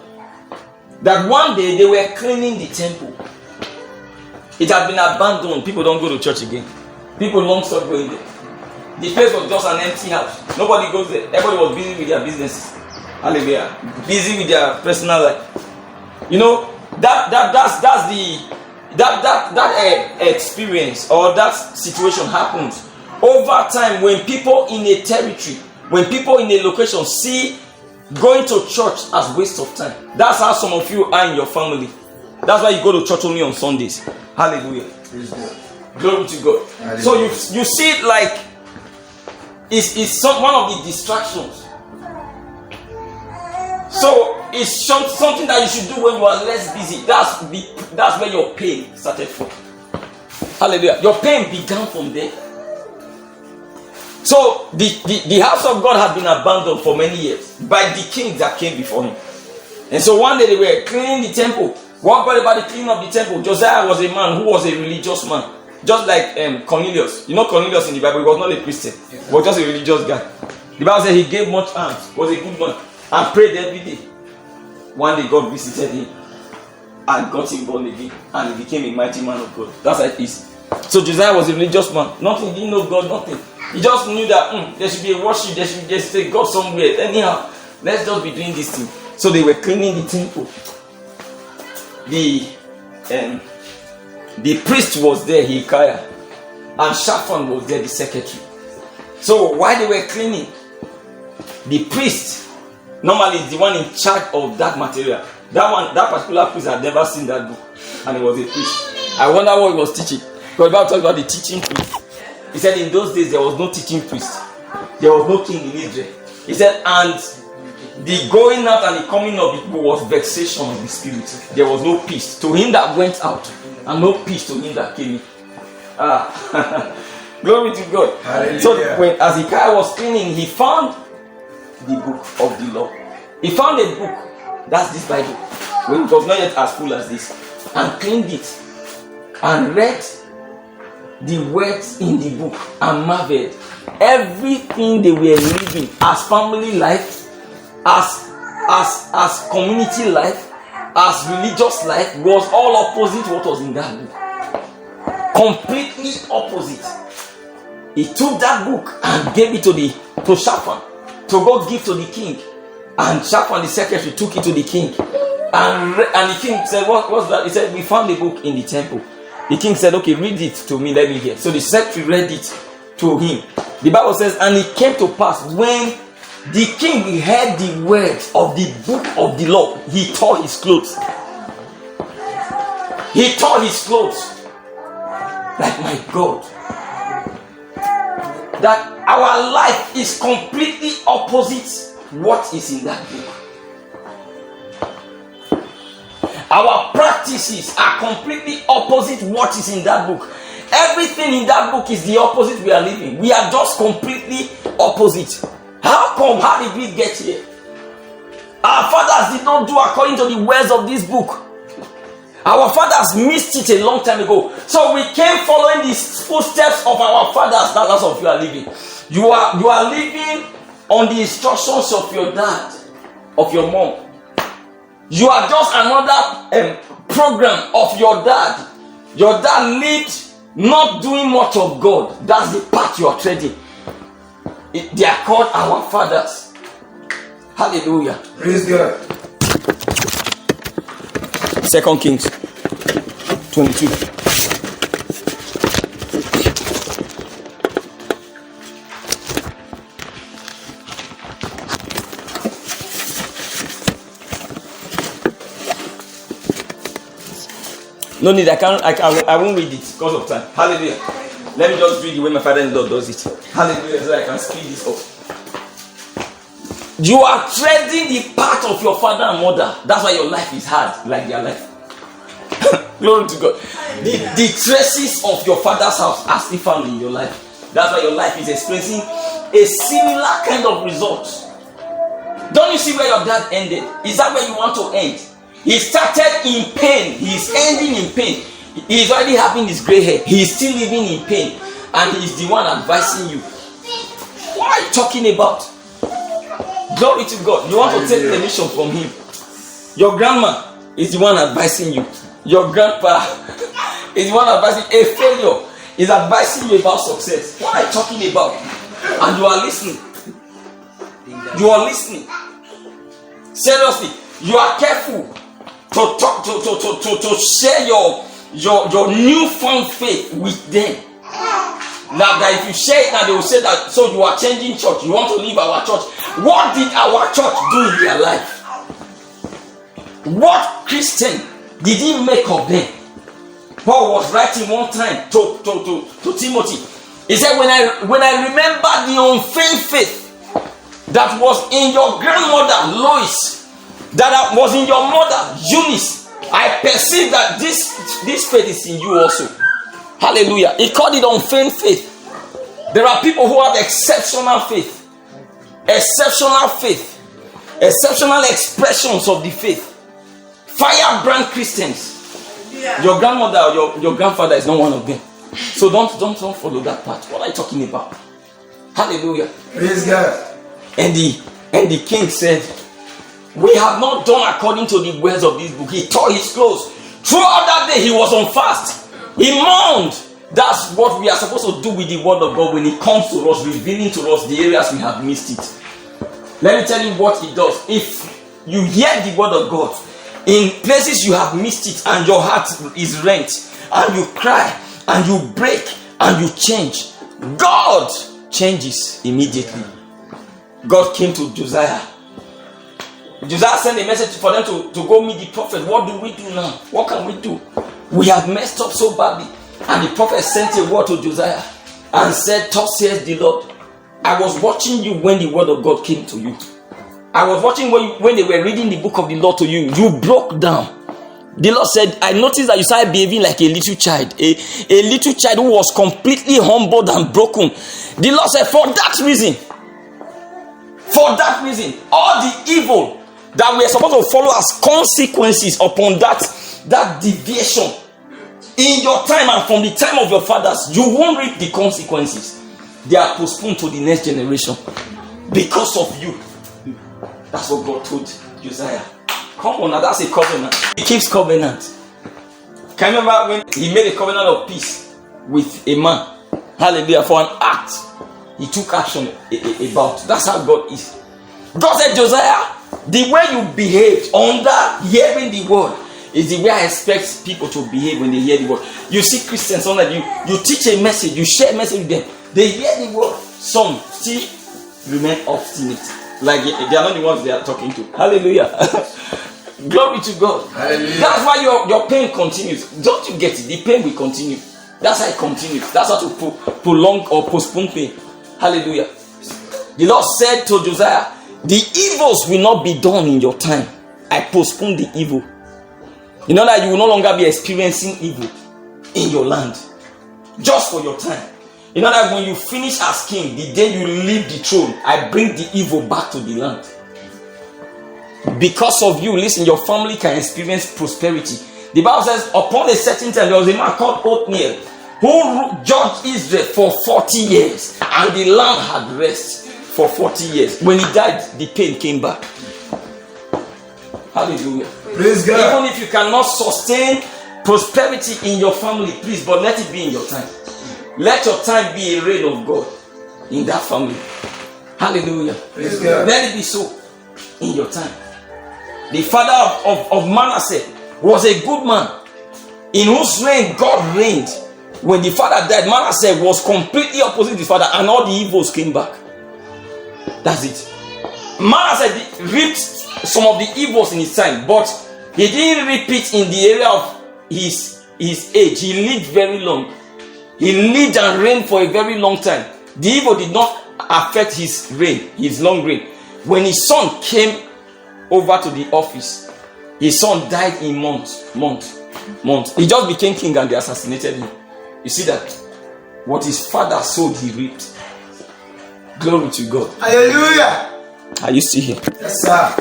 That one day they were cleaning the temple. It had been abandoned. People don't go to church again. People long stop going there. The place was just an empty house. Nobody goes there. Everybody was busy with their businesses. Hallelujah. Busy with their personal life. You know, that's the experience or that situation happens over time when people in a territory, when people in a location see going to church as waste of time. That's how some of you are in your family. That's why you go to church only on Sundays. Hallelujah. Glory to God. Hallelujah. So you see it like it's one of the distractions. So it's something that you should do when you are less busy. That's where your pain started from. Hallelujah. Your pain began from there. So the house of God had been abandoned for many years by the kings that came before him. And so one day they were cleaning the temple. What brought about the cleaning of the temple? Josiah was a man who was a religious man. Just like Cornelius. You know Cornelius in the Bible, he was not a Christian. He was just a religious guy. The Bible said he gave much alms, was a good man, and prayed every day. One day God visited him and got him born again, and he became a mighty man of God. That's how it is. So Josiah was a religious man. Nothing, he didn't know God, nothing. He just knew that there should be a worship, there should be a God somewhere. Anyhow, let's just be doing this thing. So they were cleaning the temple. The priest was there, Hilkiah, and Shaphan was there, the secretary. So while they were cleaning, the priest normally is the one in charge of that material. That particular priest had never seen that book, and he was a priest. I wonder what he was teaching. Because the Bible talks about the teaching priest. He said in those days there was no teaching priest. There was no king in Israel. He said, and the going out and the coming of the people was vexation of the spirit. There was no peace to him that went out, and no peace to him that came in. Glory to God. Hallelujah. So as Hilkiah was cleaning, he found the book of the law. He found a book, that's this Bible, when it was not yet as full as this, and cleaned it and read the words in the book and marveled. Everything they were living as family life, as community life, as religious life, was all opposite what was in that book. Completely opposite. He took that book and gave it to Shaphan. to go give to the king. And Shaphan, the secretary, took it to the king. And the king said, what's that? He said, we found a book in the temple. The king said, okay, read it to me, let me hear. So the secretary read it to him. The Bible says, and it came to pass when the king heard the words of the book of the law, he tore his clothes. He tore his clothes. Like, my God. That our life is completely opposite what is in that book. Our practices are completely opposite what is in that book. Everything in that book is the opposite we are living. We are just completely opposite. How come? How did we get here? Our fathers did not do according to the words of this book. Our fathers missed it a long time ago. So we came following the footsteps of our fathers. That's what you are living. You are living on the instructions of your dad, of your mom. You are just another program of your dad. Your dad lived not doing much of God. That's the path you are treading. They are called our fathers. Hallelujah. Praise God. 2 Kings 22. No need, I won't read it because of time. Hallelujah. Let me just read the way my father-in-law does it. Hallelujah, so I can speed this up. You are treading the path of your father and mother. That's why your life is hard, like their life. Glory to God. The traces of your father's house are still found in your life. That's why your life is experiencing a similar kind of result. Don't you see where your dad ended? Is that where you want to end? He started in pain. He is ending in pain. He is already having his gray hair. He is still living in pain. And he is the one advising you. What are you talking about? Glory to God. You want to take permission from him. Your grandma is the one advising you. Your grandpa is the one advising. A failure is advising you about success. What are you talking about? And you are listening. You are listening. Seriously, you are careful to talk to share your newfound faith with them. Now that if you share it now, they will say that so you are changing church. You want to leave our church. What did our church do in their life? What Christian did he make of them? Paul was writing one time to Timothy. He said, when I remember the unfeigned faith that was in your grandmother Lois, that was in your mother Eunice, I perceive that this faith is in you also. Hallelujah. He called it unfeigned faith. There are people who have exceptional faith, exceptional expressions of the faith. Firebrand Christians. Yeah. Your grandmother or your grandfather is not one of them. So don't follow that path. What are you talking about? Hallelujah. Praise God. And the king said, we have not done according to the words of this book. He tore his clothes. Throughout that day he was on fast. He mourned. That's what we are supposed to do with the word of God when it comes to us, revealing to us the areas we have missed it. Let me tell you what it does. If you hear the word of God, in places you have missed it and your heart is rent, and you cry, and you break, and you change, God changes immediately. God came to Josiah. Josiah sent a message for them to go meet the prophet. What do we do now? What can we do? We have messed up so badly. And the prophet sent a word to Josiah and said, thus says the Lord, I was watching you when the word of God came to you. I was watching when they were reading the book of the Lord to you. You broke down. The Lord said, I noticed that you started behaving like a little child. A little child who was completely humbled and broken. The Lord said, for that reason, all the evil that we are supposed to follow as consequences upon that deviation in your time and from the time of your fathers, you won't reap the consequences. They are postponed to the next generation because of you. That's what God told Josiah. Come on now, that's a covenant. He keeps covenant. Can you remember when he made a covenant of peace with a man? Hallelujah. For an act he took action about. That's how God is. God said, Josiah, the way you behaved under hearing the word is the way I expect people to behave when they hear the word. You see Christians, some that you teach a message, you share a message with them, they hear the word, some still remain obstinate, like they are not the ones they are talking to. Hallelujah. Glory to God. Hallelujah. That's why your pain continues. Don't you get it? The pain will continue. That's how it continues. That's how to prolong or postpone pain. Hallelujah. The Lord said to Josiah, the evils will not be done in your time. I postpone the evil. You know that you will no longer be experiencing evil in your land. Just for your time. You know that when you finish as king, the day you leave the throne, I bring the evil back to the land. Because of you, listen, your family can experience prosperity. The Bible says, upon a certain time, there was a man called Othniel who judged Israel for 40 years, and the land had rest for 40 years. When he died, the pain came back. Hallelujah. Praise God. Even if you cannot sustain prosperity in your family, please, but let it be in your time. Let your time be a reign of God in that family. Hallelujah. Praise God. Let it be so in your time. The father of Manasseh was a good man in whose reign God reigned. When the father died, Manasseh was completely opposite the father, and all the evils came back. That's it. Manasseh reaped some of the evils in his time, but he didn't reap it in the area of his age. He lived very long. He lived and reigned for a very long time. The evil did not affect his reign, his long reign. When his son came over to the office, his son died in months. He just became king and they assassinated him. You see that? What his father sowed, he reaped. Glory to God. Hallelujah. Are you still here? Yes, sir.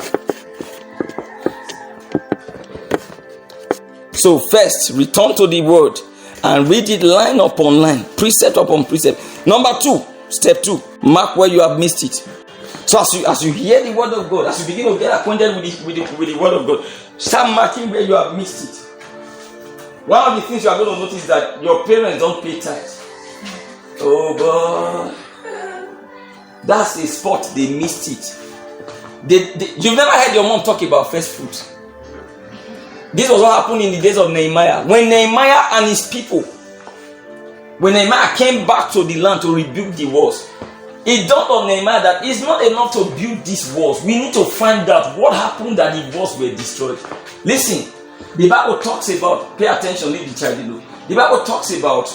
So first, return to the word and read it line upon line, precept upon precept. Number 2, step 2, mark where you have missed it. So as you hear the word of God, as you begin to get acquainted with the word of God, start marking where you have missed it. One of the things you are going to notice is that your parents don't pay tithes. Oh God, that's a spot they missed it. You've never heard your mom talk about first fruit. This was what happened in the days of Nehemiah. When Nehemiah and his people, when Nehemiah came back to the land to rebuild the walls, it dawned on Nehemiah that it's not enough to build these walls. We need to find out what happened that the walls were destroyed. Listen, the Bible talks about, pay attention, leave the child alone. The Bible talks about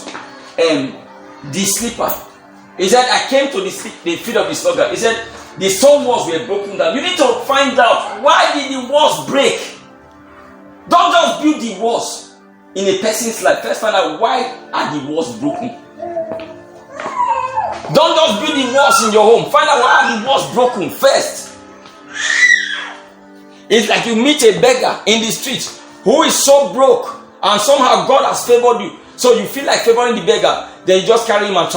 the sleeper. He said, I came to the feet of the sluggard. He said, the stone walls were broken down. You need to find out, why did the walls break? Don't just build the walls in a person's life. First find out, why are the walls broken? Don't just build the walls in your home. Find out, why are the walls broken first. It's like you meet a beggar in the street who is so broke, and somehow God has favored you. So you feel like favoring the beggar, then you just carry him and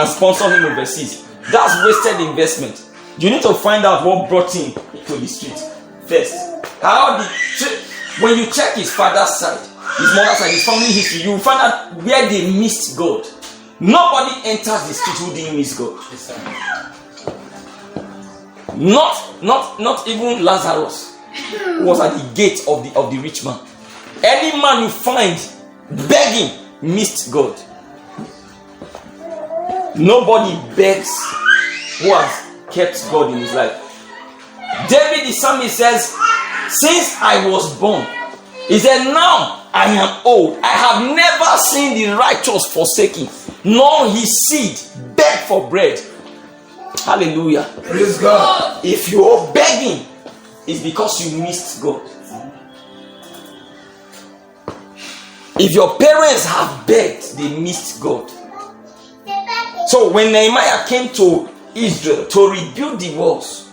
sponsor him overseas. That's wasted investment. You need to find out what brought him to the street first. When you check his father's side, his mother's side, his family history, you will find out where they missed God. Nobody enters the street who didn't miss God. Not even Lazarus, who was at the gate of the rich man. Any man you find begging missed God. Nobody begs who has kept God in his life. David the psalmist says, since I was born, he said, now I am old. I have never seen the righteous forsaken, nor his seed beg for bread. Hallelujah. Praise God. If you are begging, it's because you missed God. If your parents have begged, they missed God. So when Nehemiah came to Israel to rebuild the walls,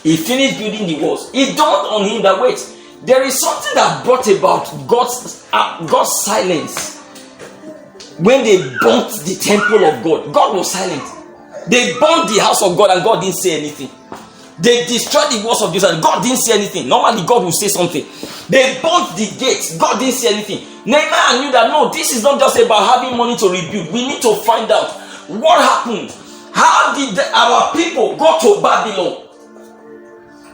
he finished building the walls. It dawned on him that, wait, there is something that brought about God's silence. When they burnt the temple of God, God was silent. They burnt the house of God and God didn't say anything. They destroyed the walls of Jerusalem. God didn't say anything. Normally God will say something. They burnt the gates. God didn't say anything. Nehemiah knew that, no, this is not just about having money to rebuild. We need to find out what happened. How did our people go to Babylon?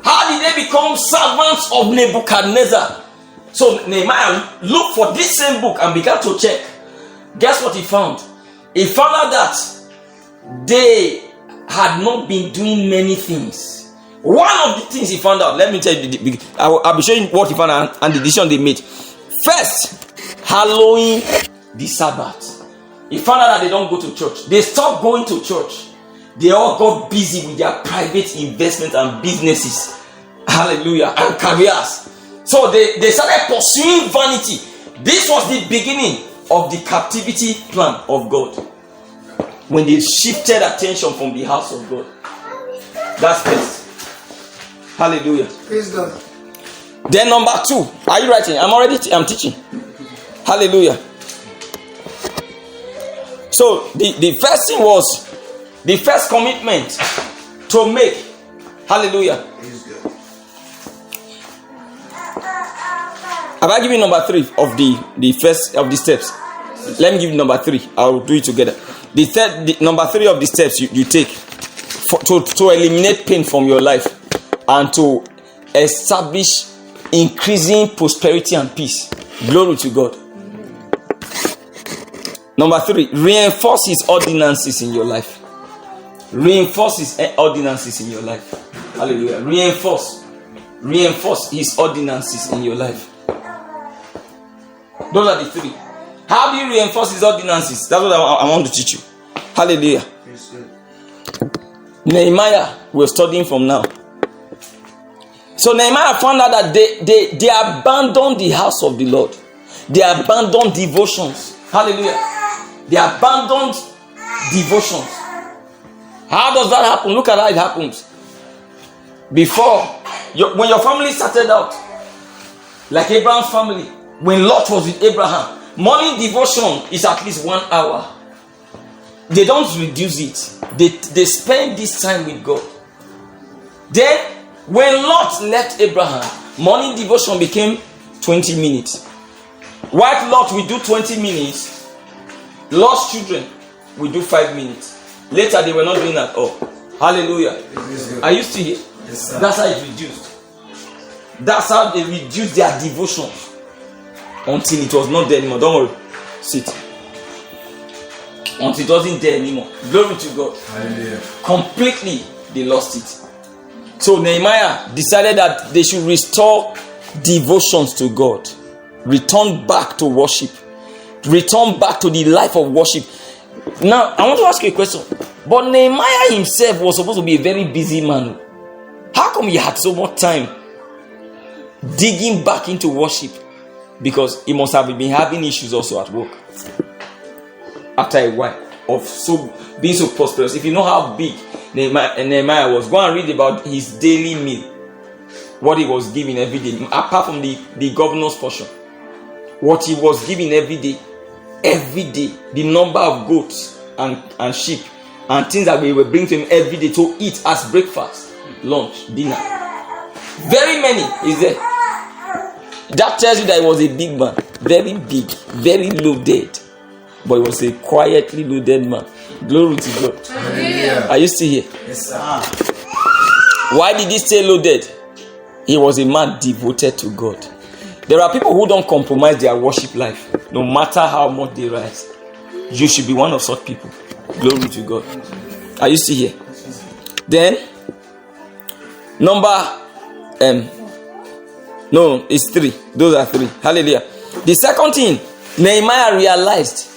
How did they become servants of Nebuchadnezzar? So Nehemiah looked for this same book and began to check. Guess what he found? He found out that they had not been doing many things. One of the things he found out, let me tell you, I'll be showing what he found and the decision they made. First, hallowing the Sabbath. He found out that they don't go to church. They stopped going to church. They all got busy with their private investments and businesses. Hallelujah. And careers. So they started pursuing vanity. This was the beginning of the captivity plan of God. When they shifted attention from the house of God. That's first. Hallelujah. Praise God. Then number 2. Are you writing? I'm teaching. Hallelujah. So the first thing was the first commitment to make. Hallelujah. Have I given number 3 of the first of the steps? Let me give you number 3. I'll do it together. The number 3 of the steps you take to eliminate pain from your life and to establish increasing prosperity and peace. Glory to God. Number 3, reinforce his ordinances in your life. Reinforce his ordinances in your life. Hallelujah. Reinforce his ordinances in your life. Those are the 3. How do you reinforce his ordinances? That's what I want to teach you. Hallelujah. Nehemiah, we're studying from now. So Nehemiah found out that they abandoned the house of the Lord. They abandoned devotions. Hallelujah. They abandoned devotions. How does that happen? Look at how it happens. Before, when your family started out, like Abraham's family, when Lot was with Abraham, morning devotion is at least 1 hour. They don't reduce it. They spend this time with God. Then, when Lot left Abraham, morning devotion became 20 minutes. While Lot will do 20 minutes, Lot's children will do 5 minutes. Later, they were not doing at all. Hallelujah. Are you still here? Yes, sir. That's how it reduced. That's how they reduced their devotions. Until it was not there anymore. Don't worry. Sit. Until it wasn't there anymore. Glory to God. Hallelujah. Completely, they lost it. So Nehemiah decided that they should restore devotions to God. Return back to worship. Return back to the life of worship. Now, I want to ask you a question. But Nehemiah himself was supposed to be a very busy man. How come he had so much time digging back into worship? Because he must have been having issues also at work. After a while of being so prosperous. If you know how big Nehemiah was, go and read about his daily meal. What he was giving every day. Apart from the governor's portion. What he was giving every day. The number of goats and sheep and things that we will bring to him every day to eat as breakfast, lunch, dinner. Very many is there. That tells you that he was a big man. Very big, very loaded. But he was a quietly loaded man. Glory to God. Hallelujah. Are you still here? Yes, sir. Why did he stay loaded? He was a man devoted to God. There are people who don't compromise their worship life, no matter how much they rise. You should be one of such people. Glory to God. Are you still here? Then, no, it's 3. Those are 3. Hallelujah. The second thing, Nehemiah realized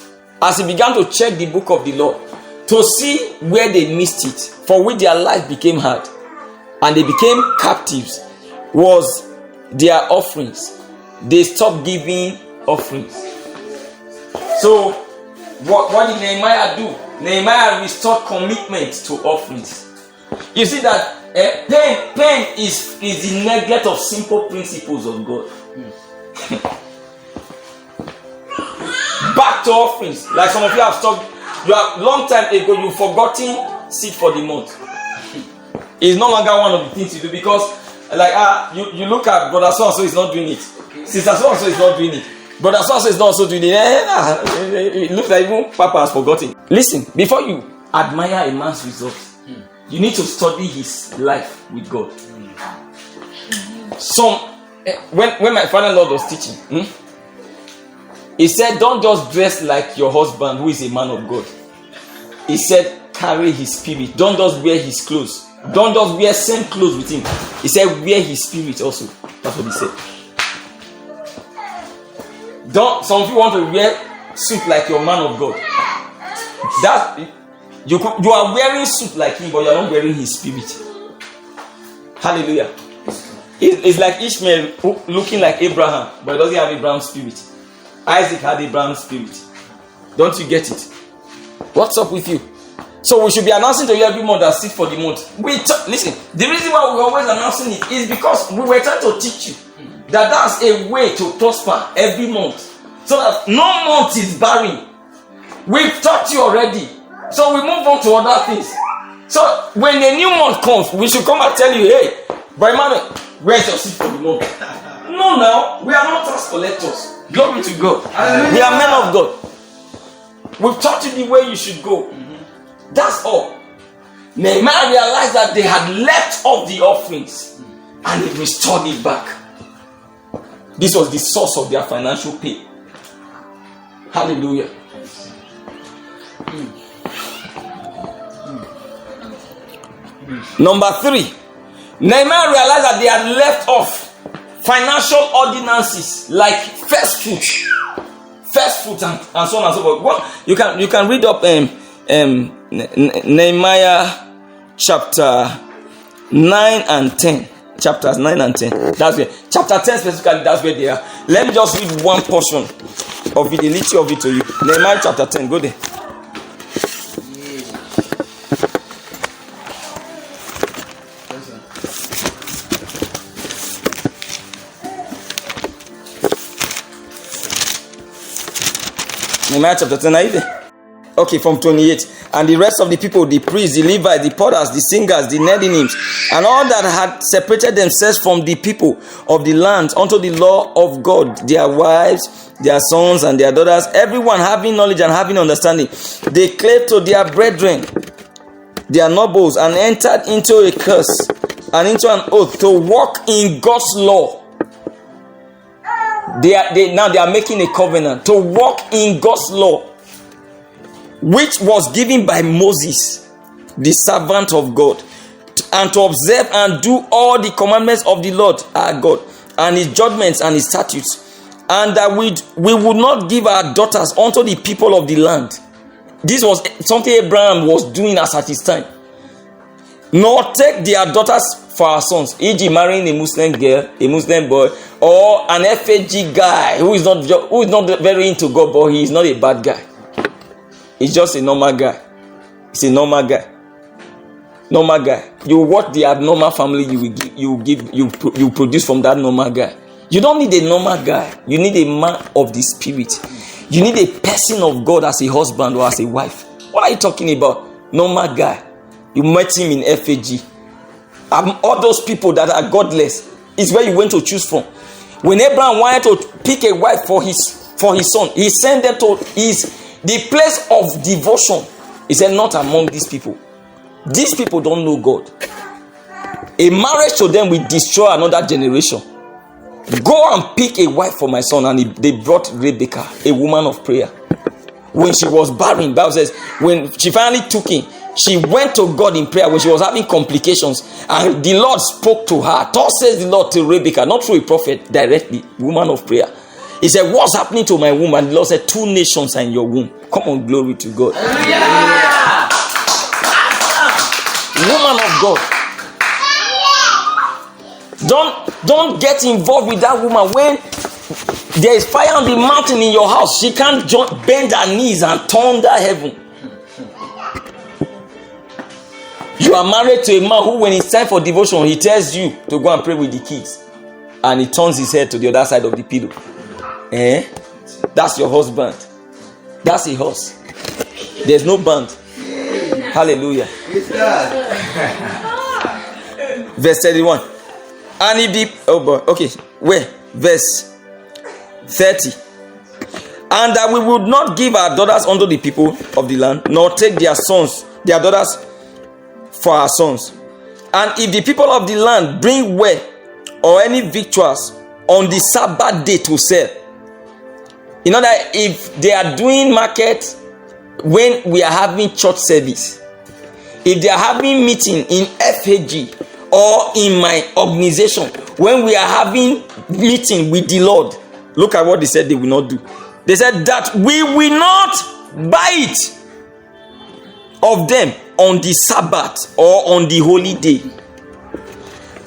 as he began to check the book of the law to see where they missed it, for which their life became hard and they became captives, was their offerings. They stopped giving offerings. So, what did Nehemiah do? Nehemiah restored commitment to offerings. You see that pain is the neglect of simple principles of God. Back to offerings. Like some of you have stopped. You have long time ago you've forgotten seed for the month. It's no longer one of the things you do because you look at brother so and so is not doing it. Sister so and so is not doing it. Brother so and so is not also doing it. It looks like even Papa has forgotten. Listen, before you admire a man's results. You need to study his life with God. When my father-in-law was teaching, he said, don't just dress like your husband who is a man of God. He said, carry his spirit. Don't just wear his clothes. Don't just wear same clothes with him. He said, wear his spirit also. That's what he said. Some of you want to wear suit like your man of God. You are wearing suit like him, but you are not wearing his spirit. Hallelujah. It's like Ishmael looking like Abraham, but he doesn't have Abraham's spirit. Isaac had Abraham's spirit. Don't you get it? What's up with you? So we should be announcing to you every month that sit for the month. Listen, the reason why we're always announcing it is because we were trying to teach you that that's a way to prosper every month, so that no month is barren. We've taught you already, so we move on to other things. So when a new month comes, we should come and tell you, hey, Brother Emmanuel, where's your seat for the month? No, now we are not tax collectors. Glory to God. We are men of God. We've taught you the way you should go. That's all. Nehemiah realized that they had left off the offerings and he restored it back. This was the source of their financial pay. Hallelujah. Number 3, Nehemiah realized that they had left off financial ordinances like first fruit and so on and so forth. Well, you can read up Nehemiah chapter 9 and 10. Chapters 9 and 10. That's where chapter 10 specifically, that's where they are. Let me just read one portion of it, a little of it to you. Nehemiah chapter 10. Go there. Nehemiah chapter 10, are you there? Okay, from 28. And the rest of the people, the priests, the Levites, the porters, the singers, the Nethinims, and all that had separated themselves from the people of the land unto the law of God, their wives, their sons, and their daughters, everyone having knowledge and having understanding, they clave to their brethren, their nobles, and entered into a curse and into an oath to walk in God's law. They are making a covenant to walk in God's law, which was given by Moses, the servant of God, and to observe and do all the commandments of the Lord our God, and his judgments and his statutes, and that we would not give our daughters unto the people of the land. This was something Abraham was doing as at his time. Nor take their daughters for our sons, e.g. marrying a Muslim girl, a Muslim boy, or an FAG guy who is not very into God, but he is not a bad guy. He's just a normal guy. He's a normal guy. Normal guy. You watch the abnormal family you produce from that normal guy. You don't need a normal guy. You need a man of the spirit. You need a person of God as a husband or as a wife. What are you talking about? Normal guy. You met him in FAG. All those people that are godless is where you went to choose from. When Abraham wanted to pick a wife for his son, he sent them to the place of devotion. He said, not among these people. These people don't know God. A marriage to them will destroy another generation. Go and pick a wife for my son. And they brought Rebecca, a woman of prayer. When she was barren, the Bible says, when she finally took him, she went to God in prayer when she was having complications, and the Lord spoke to her. Thus says the Lord to Rebecca, not through a prophet, directly, woman of prayer. He said, what's happening to my womb? And the Lord said, 2 nations are in your womb. Come on, glory to God. Yeah. Woman of God. Don't get involved with that woman. When there is fire on the mountain in your house, she can't bend her knees and thunder heaven. You are married to a man who, when it's time for devotion, he tells you to go and pray with the kids, and he turns his head to the other side of the pillow. That's your husband. That's a horse. There's no band. Hallelujah. Verse 31. And he be, oh boy, okay, where? Verse 30. And that we would not give our daughters unto the people of the land, nor take their sons their daughters for our sons. And if the people of the land bring ware or any victuals on the Sabbath day to sell, you know that if they are doing market when we are having church service, if they are having meeting in FAG or in my organization, when we are having meeting with the Lord, look at what they said they will not do. They said that we will not buy it of them on the Sabbath or on the holy day,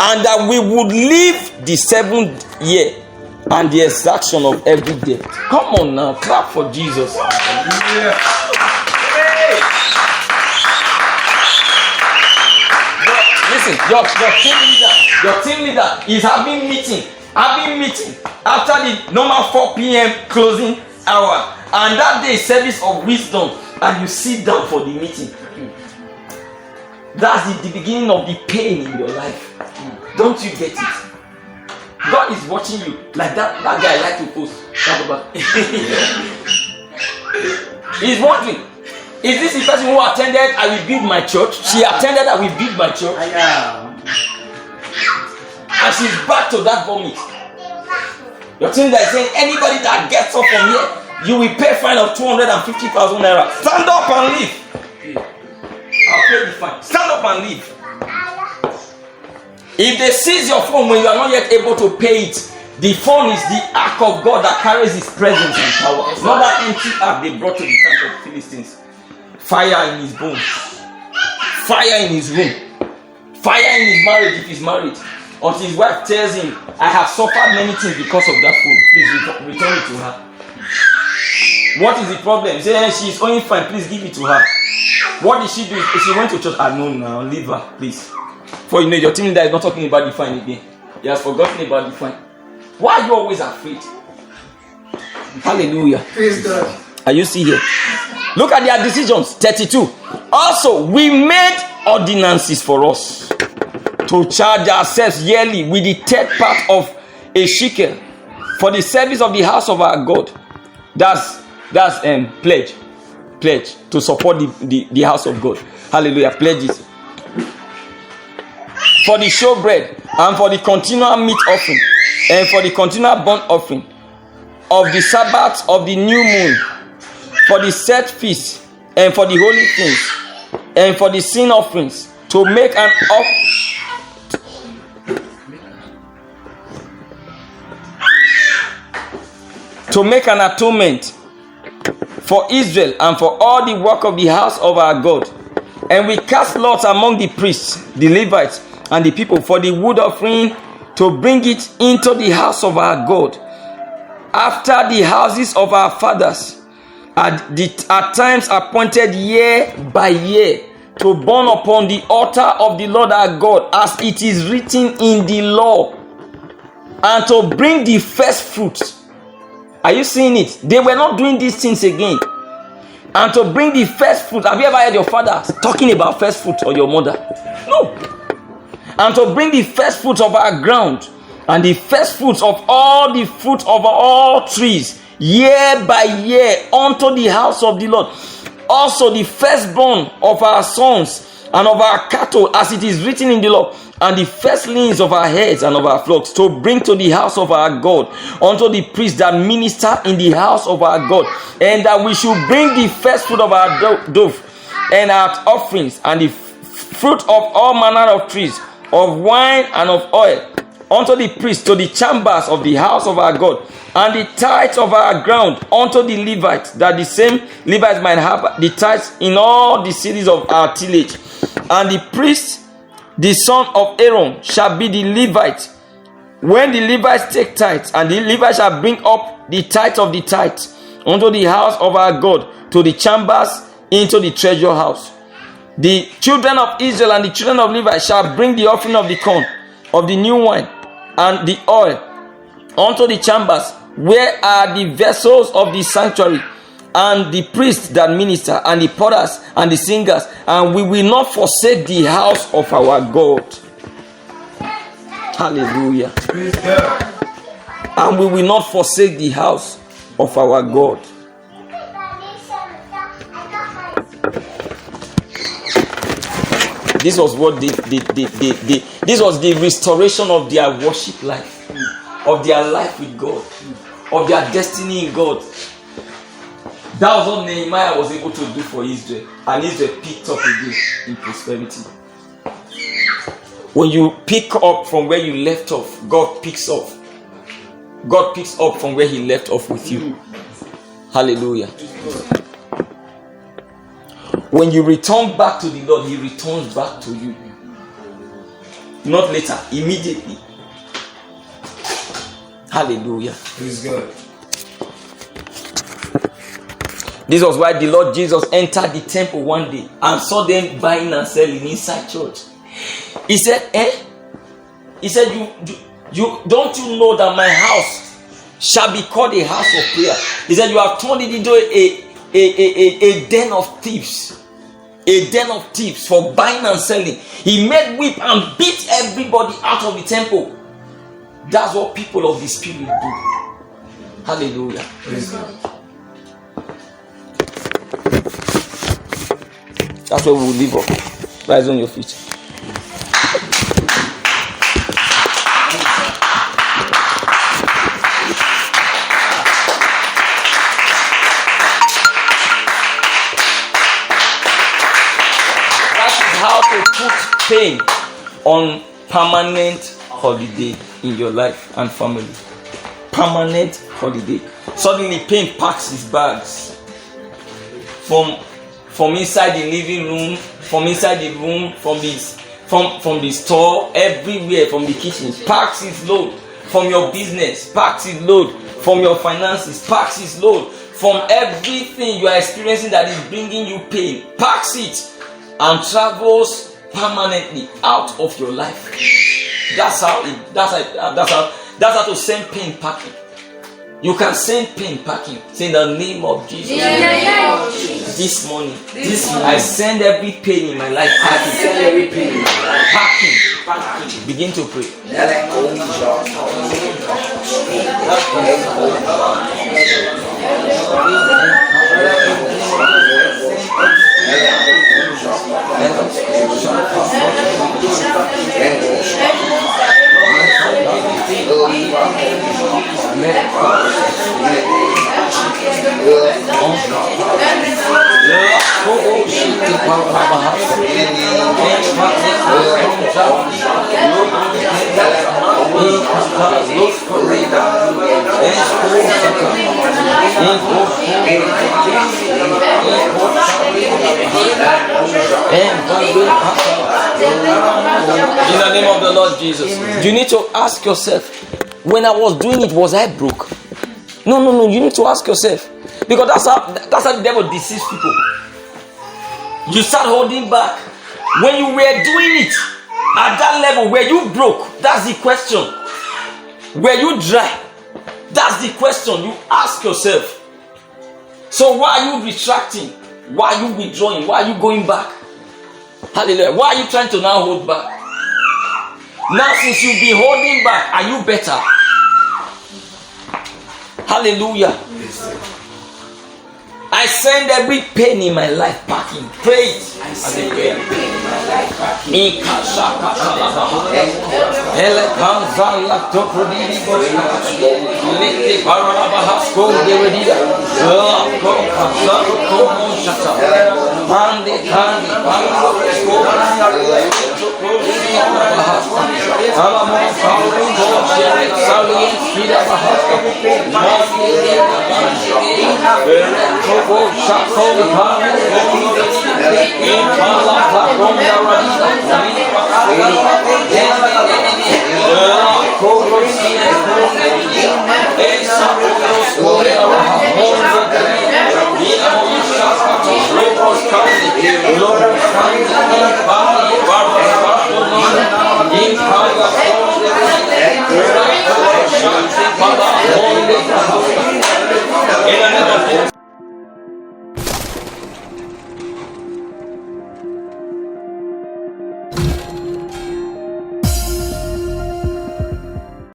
and that we would leave the 7th year and the exaction of every day. Come on now, clap for Jesus. Listen, your team leader is having meeting after the normal 4 p.m. closing hour, and that day is service of wisdom, and you sit down for the meeting. That's the beginning of the pain in your life. Don't you get it? God is watching you like that guy like to post. He's wondering, is this the person who attended I will build my church? She attended I will build my church, and she's back to that vomit. Your team that is saying anybody that gets up from here, you will pay fine of 250,000 naira. Stand up and leave. I'll pay the fine. Stand up and leave. If they seize your phone when you are not yet able to pay it, the phone is the ark of God that carries his presence and power. It's not that empty ark they brought to the camp of Philistines. Fire in his bones, fire in his room, fire in his marriage if he's married. Until his wife tells him, I have suffered many things because of that food. Please return it to her. What is the problem? He said, she's only fine, please give it to her. What did she do? She went to church. No, now leave her, please. For you know, your team leader is not talking about the fine again. He has forgotten about the fine. Why are you always afraid? Hallelujah. Praise God. Are you see here? Look at their decisions. 32. Also, we made ordinances for us to charge ourselves yearly with the 3rd part of a shekel for the service of the house of our God. That's pledge to support the house of God. Hallelujah. Pledges for the showbread and for the continual meat offering and for the continual burnt offering of the Sabbath of the new moon, for the set feast and for the holy things and for the sin offerings, to make an atonement for Israel and for all the work of the house of our God. And we cast lots among the priests, the Levites, and the people for the wood offering, to bring it into the house of our God, after the houses of our fathers, at times appointed year by year, to burn upon the altar of the Lord our God, as it is written in the law, and to bring the first fruits. Are you seeing it? They were not doing these things again. And to bring the first fruit. Have you ever heard your father talking about first fruit, or your mother? No. And to bring the first fruits of our ground, and the first fruits of all the fruit of all trees, year by year, unto the house of the Lord. Also the firstborn of our sons and of our cattle, as it is written in the law, and the firstlings of our heads and of our flocks, to bring to the house of our God, unto the priests that minister in the house of our God, and that we should bring the first fruit of our dove and our offerings, and the fruit of all manner of trees, of wine and of oil, unto the priests, to the chambers of the house of our God, and the tithes of our ground unto the Levites, that the same Levites might have the tithes in all the cities of our tillage. And the priest, the son of Aaron, shall be the Levite, when the Levites take tithes, and the Levites shall bring up the tithe of the tithes unto the house of our God, to the chambers into the treasure house. The children of Israel and the children of Levi shall bring the offering of the corn, of the new wine, and the oil unto the chambers, where are the vessels of the sanctuary, and the priests that minister, and the potters, and the singers. And we will not forsake the house of our God. Hallelujah. And we will not forsake the house of our God. This was what this was the restoration of their worship life, of their life with God, of their destiny in God. That was what Nehemiah was able to do for Israel, and Israel picked up again in prosperity. When you pick up from where you left off, God picks up. God picks up from where He left off with you. Hallelujah. When you return back to the Lord, He returns back to you. Not later, immediately. Hallelujah. He's good. This was why the Lord Jesus entered the temple one day and saw them buying and selling inside church. He said, He said, you don't you know that my house shall be called a house of prayer? He said, you have turned it into a den of thieves. A den of thieves for buying and selling. He made whip and beat everybody out of the temple. That's what people of the Spirit do. Hallelujah. That's where we will live up. Rise on your feet. How to put pain on permanent holiday in your life and family. Permanent holiday. Suddenly pain packs his bags from inside the living room, from inside the room, from the store, everywhere, from the kitchen. Packs his load from your business, packs his load from your finances, packs his load from everything you are experiencing that is bringing you pain. Packs it and travels permanently out of your life. That's how to send pain packing. You can send pain packing. Say in the name of Jesus. This morning, I send every pain in my life packing. Packing. Begin to pray. In the name of the Lord Jesus. You need to ask yourself, when I was doing it, was I broke? No. You need to ask yourself, because that's how the devil deceives people. You start holding back. When you were doing it at that level, were you broke? That's the question. Were you dry? That's the question you ask yourself. So why are you retracting? Why are you withdrawing? Why are you going back? Hallelujah. Why are you trying to now hold back? Now since you've been holding back, are you better? Hallelujah. I send every pain in my life packing. Pray it. I send every pain in my life packing.